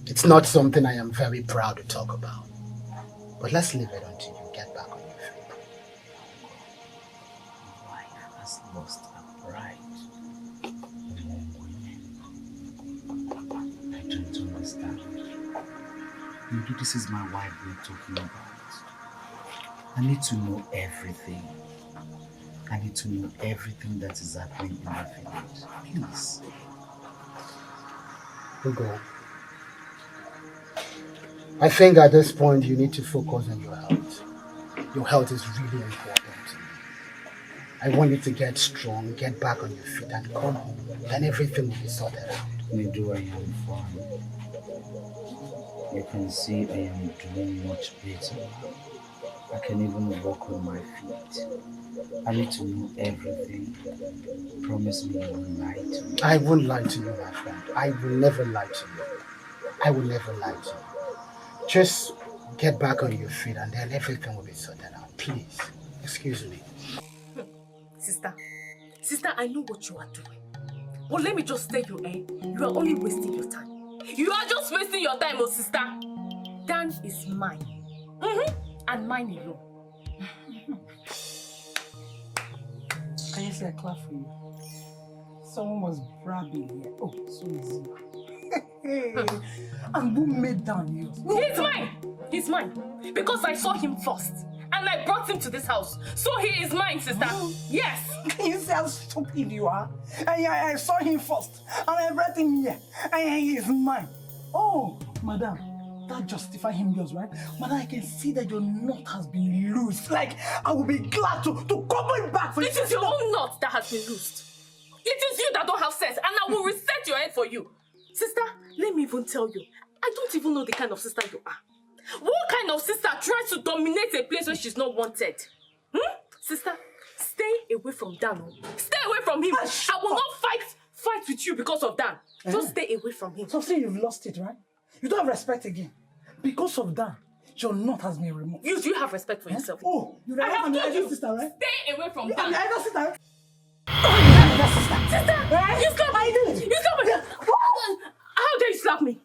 It's not something I am very proud to talk about. But let's leave it until you get back on your feet. My wife has lost her pride among women. I don't understand. Maybe this is my wife we're talking about. I need to know everything. I need to know everything that is happening in the village. Please. Ugo, I think at this point you need to focus on your health. Your health is really important to me. I want you to get strong, get back on your feet and come home. Then everything will be sorted out. Nedu, I am fine. You can see I am doing much better. I can even walk on my feet. I need to know everything. Promise me you won't lie to me. I won't lie to you, my friend. I will never lie to you. I will never lie to you. Just get back on your feet and then everything will be sorted out. Please, excuse me. Sister, I know what you are doing. But let me just tell you, you are only wasting your time. You are just wasting your time, oh sister. Dan is mine. And mine alone. Can you say a clap for you? Someone was bragging here. Oh, so easy. And who made that news? He's mine! He's mine. Because I saw him first. And I brought him to this house. So he is mine, sister. Yes! Can you see how stupid you are? I saw him first. And I brought him here. And he is mine. Oh, madam. That justifies him yours, right? Madam, I can see that your knot has been loose. Like, I will be glad to cover it back for you. It is your own knot that has been loosed. It is you that don't have sense. And I will reset your head for you. Sister, let me even tell you. I don't even know the kind of sister you are. What kind of sister tries to dominate a place where she's not wanted? Sister, stay away from Dan. Stay away from him. I will not fight with you because of Dan. Just stay away from him. So say you've lost it, right? You don't have respect again. Because of that, your knot has been removed. You do have respect for yourself. Oh, you I have told you. Sister, right? Stay away from Dan. Your elder sister. Sister, you slap me. You slap me. How dare you slap me?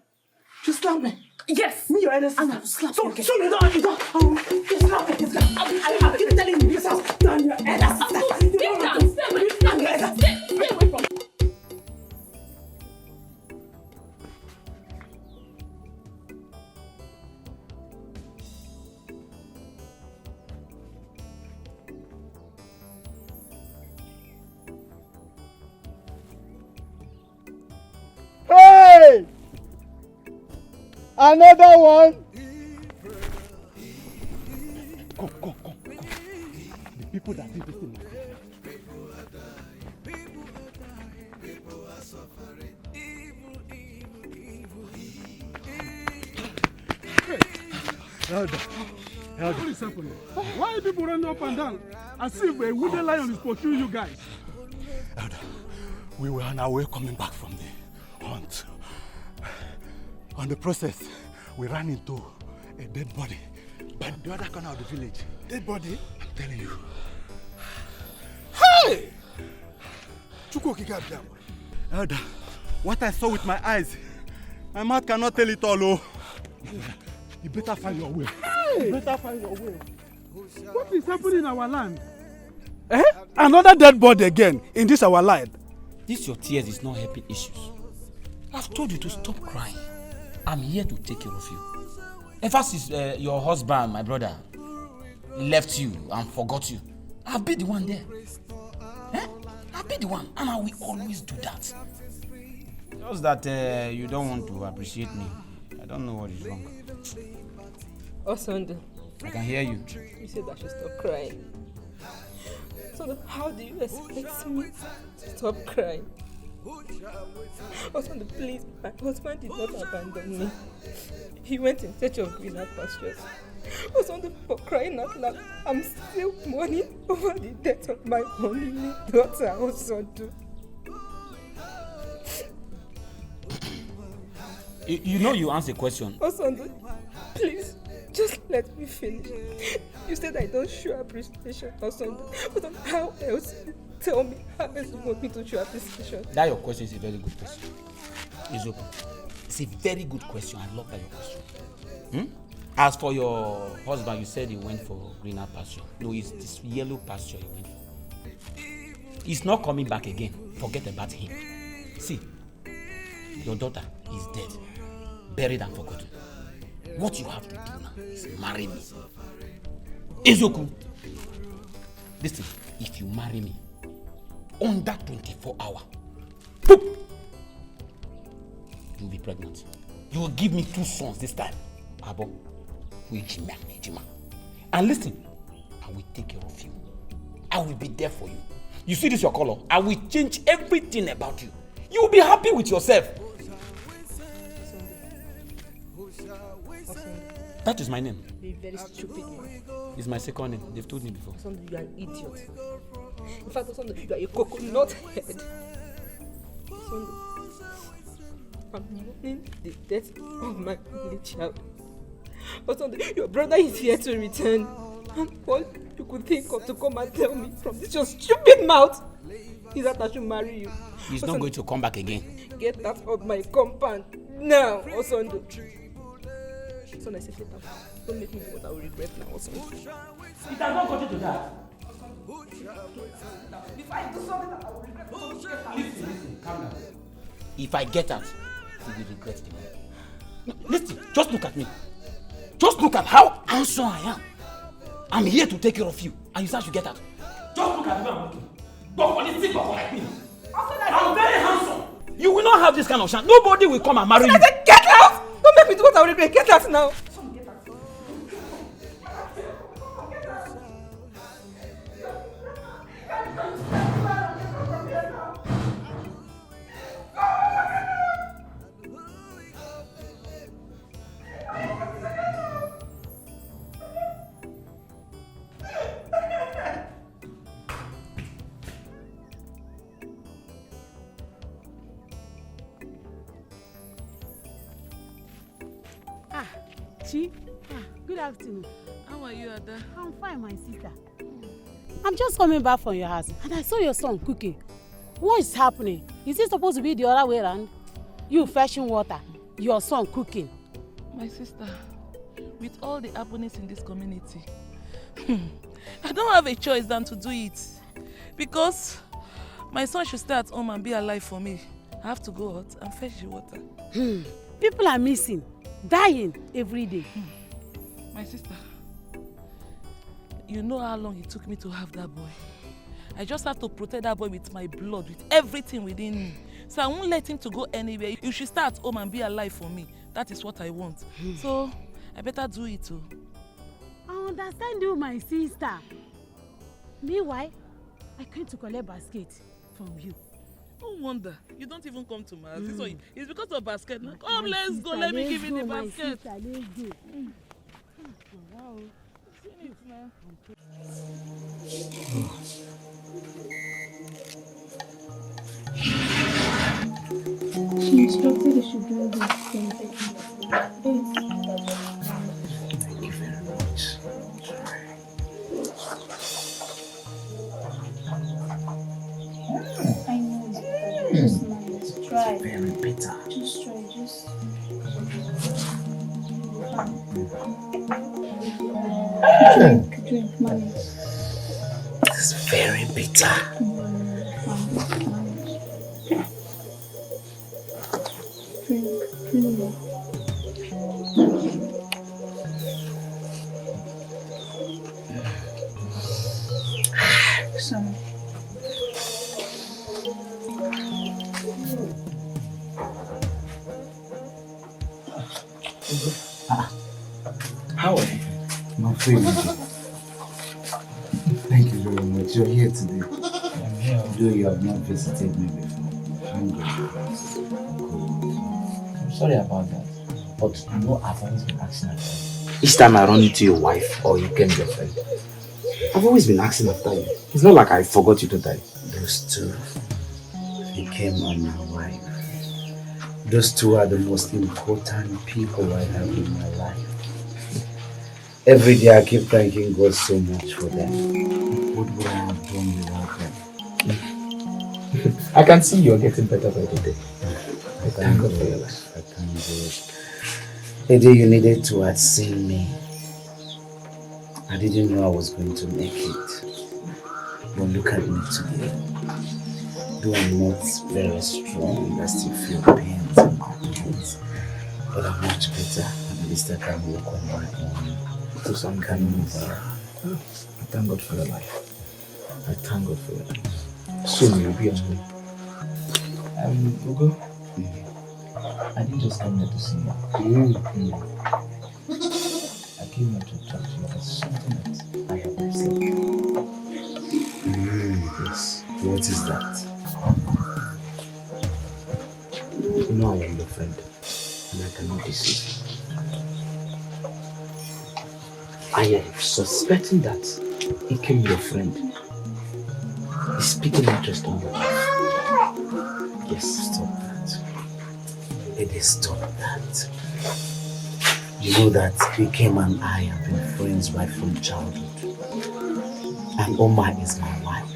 You slap me? Yes. Me, your elder sister. And I will slap you again. So you don't. You slap me. I keep telling you, yourself. Dan, your elder sister. Get down. Stay away from me. Stay away from me. Hey! Another one! Come. The people that did this thing. Elder. What is happening? Why are people running up and down as if a wooden lion is pursuing you guys? Elder, we were on our way coming back from the hunt. On the process, we ran into a dead body by the other corner of the village. Dead body? I'm telling you. Hey! Elder, what I saw with my eyes, my mouth cannot tell it all. Oh. You better find your way. Hey! You better find your way. What is happening in our land? Another dead body again in this our land. This your tears is not helping issues. I've told you to stop crying. I'm here to take care of you. Ever since your husband, my brother, left you and forgot you, I'll be the one there. I'll be the one, and I will always do that. Just that you don't want to appreciate me. I don't know what is wrong. Osando. I can hear you. You said I should stop crying. So how do you expect me to stop crying? Osando, please, my husband did not abandon me. He went in search of greener pastures. Osando, for crying out loud, I'm still mourning over the death of my only daughter, Osando. You know you answer a question. Osando, please, just let me finish. You said I don't show appreciation, Osando. But how else? Tell me, how else you want me to show appreciation? That your question is a very good question. It's open. It's a very good question. I love that your question. As for your husband, you said he went for greener pasture. No, it's this yellow pasture he went for. He's not coming back again. Forget about him. See, your daughter is dead, buried and forgotten. What you have to do now is marry me. Ezoku, listen, if you marry me, under 24 hours, boop, you'll be pregnant. You will give me 2 sons this time. Abo, Wijima. And listen, I will take care of you. I will be there for you. You see this your color? I will change everything about you. You will be happy with yourself. That is my name. You're a very stupid man. It's my second name. They've told me before. Osando, you are an idiot. In fact, Osando, you are a coconut head. Osando, I'm mourning the death of my only child. Osando, your brother is here to return. And all you could think of to come and tell me from this your stupid mouth is that I should marry you. He's not going to come back again. Get that out of my compound now, Osando. Osando, I say, don't make me do what I will regret now, Osando. It has not gotten to that. If I do something that I will regret, Listen, calm down. If I get out, you will regret the money. Listen, just look at me. Just look at how handsome I am. I'm here to take care of you, and you start to get out. Just look at the way I'm looking. Go for this, go like me. I'm very handsome. You will not have this kind of chance. Nobody will come and marry you. I said, get out! Don't make me do what I will regret. Get out now. Chi, good afternoon. How are you, Ada? I'm fine, my sister. I'm just coming back from your house and I saw your son cooking. What is happening? Is it supposed to be the other way around? You fetching water, your son cooking. My sister, with all the happenings in this community, I don't have a choice than to do it. Because my son should stay at home and be alive for me. I have to go out and fetch the water. People are missing, dying every day. My sister, you know how long it took me to have that boy. I just have to protect that boy with my blood, with everything within me. So I won't let him to go anywhere. You should stay at home and be alive for me. That is what I want. So I better do it too. I understand you, my sister. Meanwhile, I came to collect basket from you. No wonder. You don't even come to my house. It's because of basket. Come, let's go. Let me give you the basket. My sister, let's go. Wow. Seen it now. She instructed you should do this thing. Thank you very much. I know it's just nice. Try. Very bitter. Just try. Just. Drink, money. It's very bitter. Drink. Sorry. How are you? My favorite. Thank you very much. You're here today. I'm here. Though you have not visited me before. I'm good. I'm sorry about that. But you know I've always been asking after you. Each time I run into your wife or you came your friend, I've always been asking after you. It's not like I forgot you totally. Those two became my wife. Those two are the most important people I have in my life. Every day I keep thanking God so much for them. What would I have done without them? I can see you're getting better by the day. I thank God for your life. I thank God. The day you needed to have seen me, I didn't know I was going to make it. But look at me today. Though I'm not very strong, I still feel pains in my hands. But I'm much better. At least I can walk on my own. So some can move around. I thank God for your life. I thank God for your life. Soon you'll be on me. Ugo, I didn't just come here to see you. I came here to talk to you about something that I have observed. Yes. What is that? You know I am your friend, and I cannot deceive you. I am suspecting that Ikem, your friend, is speaking interest on your life. Yes, stop that. It is stop that. You know that Ikem and I have been friends right from childhood. And Oma is my wife.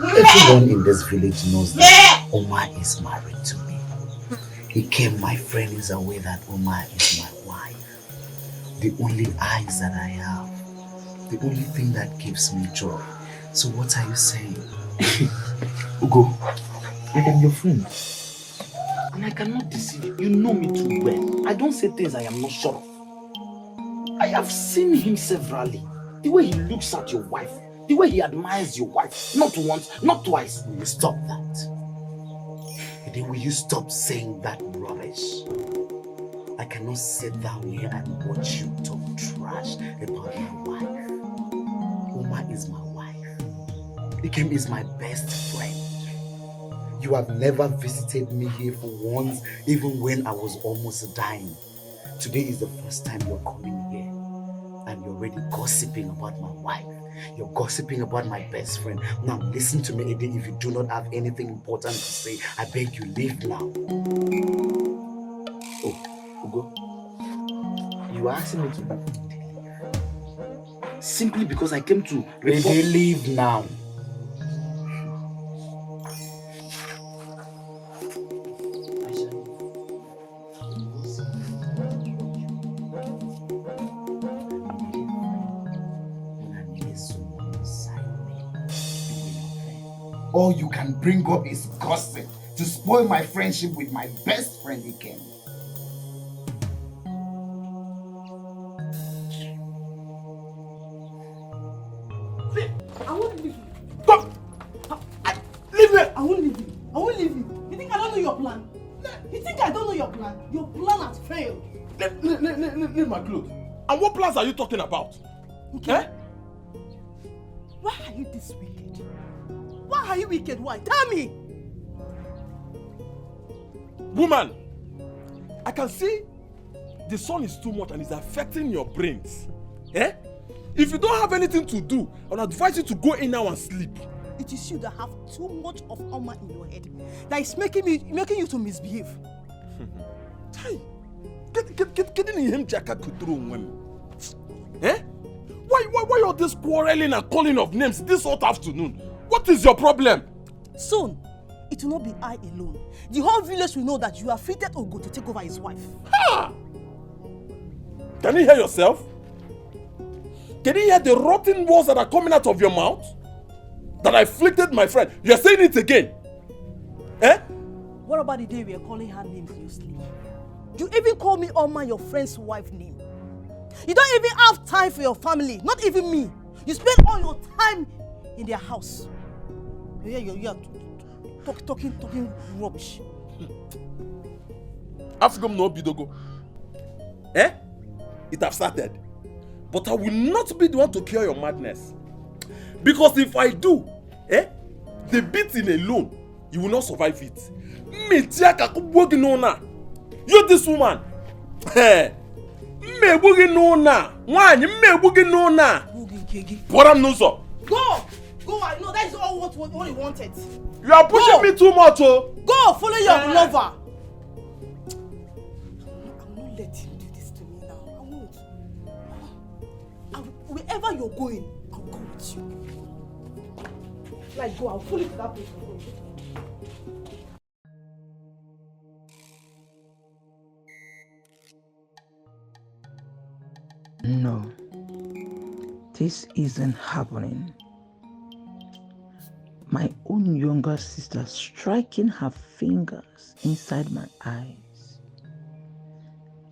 Everyone in this village knows that Oma is married to me. Ikem, my friend, is aware that Oma is my wife. The only eyes that I have, the only thing that gives me joy So what are you saying? Ugo, I am your friend. And I cannot deceive you. You know me too well. I don't say things I am not sure of. I have seen him severally. The way he looks at your wife. The way he admires your wife. Not once, not twice. Will you stop that? And then will you stop saying that rubbish? I cannot sit down here and watch you talk trash about my wife. Uma is my wife. Ikem is my best friend. You have never visited me here for once, even when I was almost dying. Today is the first time you're coming here. And you're already gossiping about my wife. You're gossiping about my best friend. Now listen to me, Ede. If you do not have anything important to say, I beg you, leave now. Oh, Ugo. You are asking me to leave. Simply because I came to report. Ede, leave now. All you can bring up is gossip to spoil my friendship with my best friend again. I won't leave you. Stop! Leave me! I won't leave you. I won't leave you. You think I don't know your plan? You think I don't know your plan? Your plan has failed. Leave my clothes. And what plans are you talking about? Okay. Eh? Why are you this wicked? Why are you wicked? Why? Tell me! Woman, I can see the sun is too much and it's affecting your brains. Eh? If you don't have anything to do, I would advise you to go in now and sleep. It is you that have too much of Oma in your head that is making you to misbehave. Eh? Why all this quarreling and calling of names this hot afternoon? What is your problem? Soon, it will not be I alone. The whole village will know that you have fitted Ogo to take over his wife. Ha! Can you hear yourself? Can you hear the rotten words that are coming out of your mouth? That I afflicted my friend. You are saying it again. Eh? What about the day we are calling her names in your sleep? You even call me Oma, your friend's wife name. You don't even have time for your family, not even me. You spend all your time in their house. You're talking rubbish. Afgom no bidogo. Eh? It have started. But I will not be the one to cure your madness. Because if I do, the beating alone, you will not survive it. You this woman. What I'm no so. Go! Go! I know that is all what he wanted. You are pushing me too much, oh. Go! Follow your lover. I will not let him do this to me now. I won't. Wherever you're going, I'll go with you. Like go, I'll follow you to that place. No, this isn't happening. My own younger sister striking her fingers inside my eyes.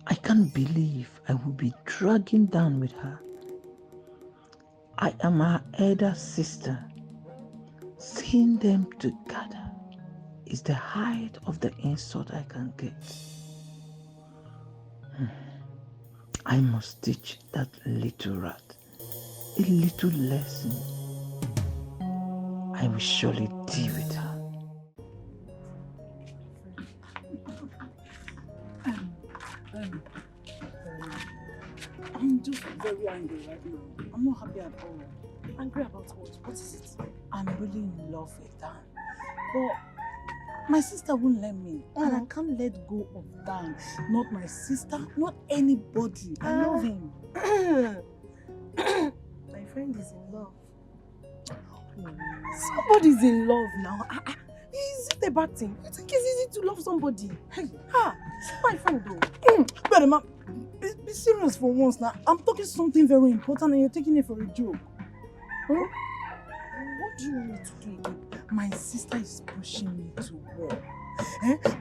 I can't believe I will be dragging down with her. I am her elder sister. Seeing them together is the height of the insult I can get. I must teach that little rat a little lesson. I will surely deal with her. I'm just very angry right now. I'm not happy at all. Angry about what? What is it? I'm really in love with Dan. But my sister won't let me. And I can't let go of Dan. Not my sister, not anybody. I love him. My friend is in love. Somebody's in love now. Is it a bad thing? You think it's easy to love somebody? Hey, it's my friend though. But ma, be serious for once now. I'm talking something very important and you're taking it for a joke. Huh? do you want me to do again? My sister is pushing me to war.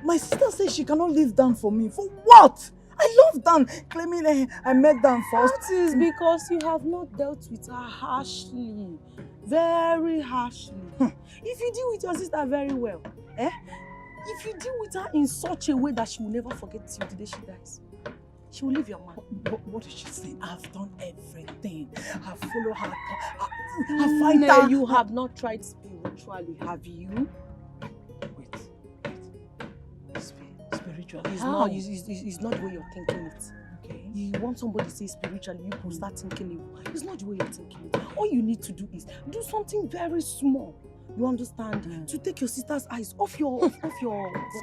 My sister says she cannot leave Dan for me. For what? I love Dan, claiming I met Dan first. That is because you have not dealt with her harshly. Very harshly. If you deal with your sister very well, if you deal with her in such a way that she will never forget you the day she dies, she will leave your man. What is she saying? I've done everything. I've followed her. I fight her. No, you have not tried spiritually, have you? Spiritual. It's not the way you're thinking it. Okay. You want somebody to say spiritually, you can start thinking it. It's not the way you're thinking it. All you need to do is do something very small. You understand? To take your sister's eyes off your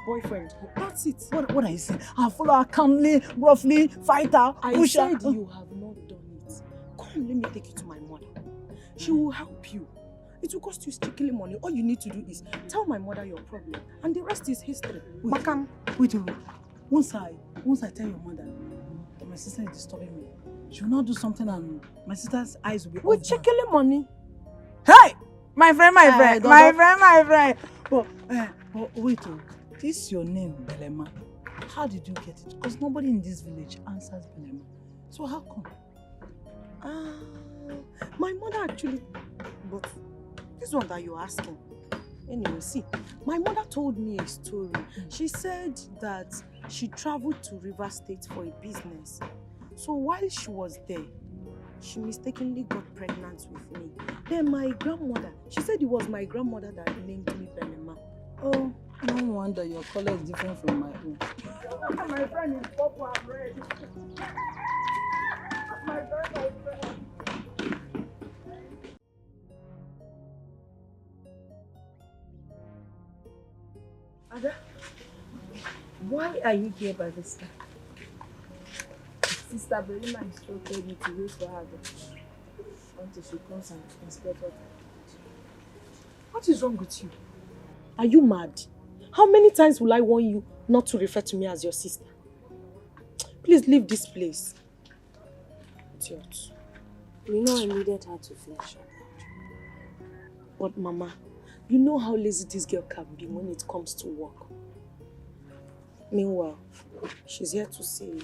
boyfriend. That's it. What are you saying? I'll follow her calmly, roughly, fight her, push her. I said you have not done it. Come, let me take you to my mother. She will help you. It will cost you strictly money. All you need to do is tell my mother your problem, and the rest is history. Wait. Once I tell your mother that my sister is disturbing me, she will not do something and my sister's eyes will be with chekele money. Hey! My friend. But wait, this your name, Belema. How did you get it? Because nobody in this village answers Belema. So how come? My mother actually, but this one that you're asking. Anyway, see, my mother told me a story. She said that she traveled to River State for a business. So while she was there, she mistakenly got pregnant with me. Then my grandmother, she said it was my grandmother that named me Belema. Oh, no wonder your color is different from my own. My friend is purple and red. My friend. Ada, why are you here by this time? Sister Belima instructed me to wait for her until she comes and inspect what I did. What is wrong with you? Are you mad? How many times will I warn you not to refer to me as your sister? Please leave this place. It's yours. You know I needed her to finish up. But Mama, you know how lazy this girl can be when it comes to work. Meanwhile, she's here to see you.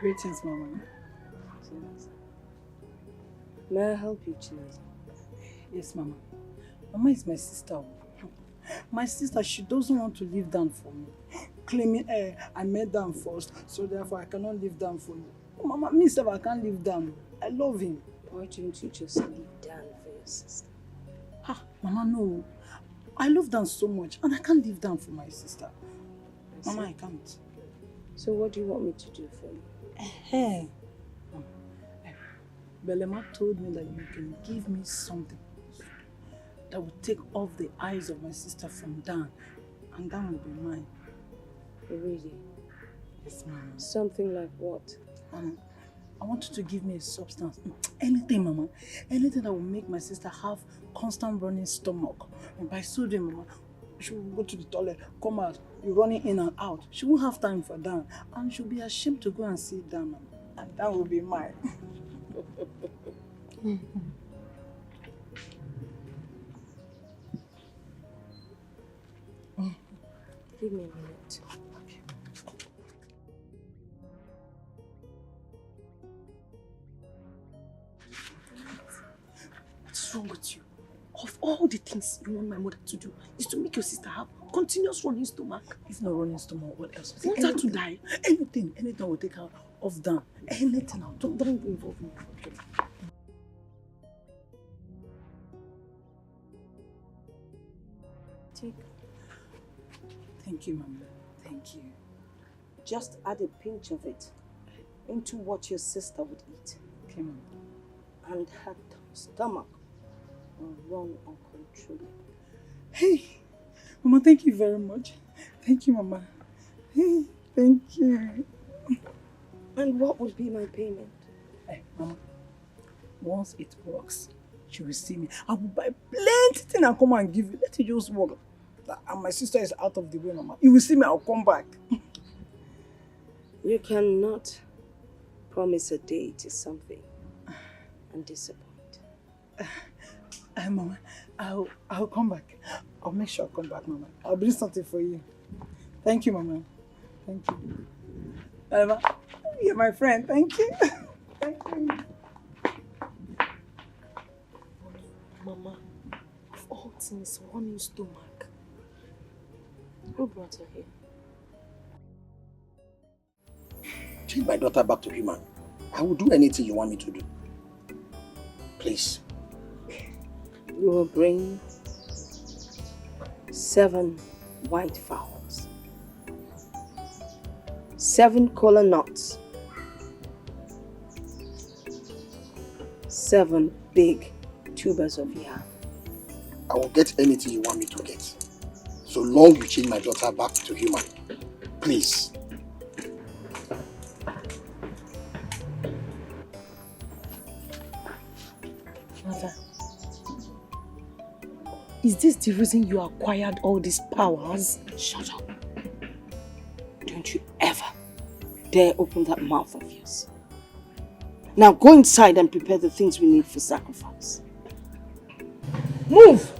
Greetings, Mama. May I help you, Chinedu? Yes, Mama. Mama is my sister. My sister, she doesn't want to leave Dan for me. Claiming, I met Dan first, so therefore I cannot leave Dan for you. Mama, me self, I can't leave Dan. I love him. Why don't you just leave Dan for your sister? Mama, no. I love Dan so much, and I can't leave Dan for my sister. Mama, I can't. So what do you want me to do for you? Hey. Belema told me that you can give me something that will take off the eyes of my sister from Dan, and Dan will be mine. Really? Yes, Mama. Something like what? I want you to give me a substance. Anything, Mama. Anything that will make my sister have constant running stomach. And by so doing, Mama, she will go to the toilet, come out, you're running in and out. She won't have time for Dan. And she'll be ashamed to go and see Dan, Mama. And that will be mine. Give me a minute. What's wrong with you? Of all the things you want my mother to do is to make your sister have continuous running stomach. If not running stomach, what else? You want her to die? Anything will take her off Dan. Anything. Don't involve me. Take. Thank you, Mama. Thank you. Just add a pinch of it into what your sister would eat. Okay, Mama. And her stomach will run uncontrollably. Hey, Mama, thank you very much. Thank you, Mama. Hey, thank you. And what will be my payment? Hey, Mama, once it works, she will see me. I will buy plenty things and come and give you. Let it just work. And my sister is out of the way, Mama. You will see me, I'll come back. You cannot promise a date is something and disappoint. Mama, I'll come back. I'll make sure I'll come back, Mama. I'll bring something for you. Thank you, Mama. Thank you. Mama, you're my friend. Thank you. Thank you. Mama, of all things, one in stomach. Who brought her here? Take my daughter back to human. I will do anything you want me to do. Please. You will bring 7 white fowls, 7 kola nuts, 7 big tubers of yam. I will get anything you want me to get. So long you change my daughter back to human. Please. Mother, is this the reason you acquired all these powers? Shut up. Don't you ever dare open that mouth of yours. Now go inside and prepare the things we need for sacrifice. Move!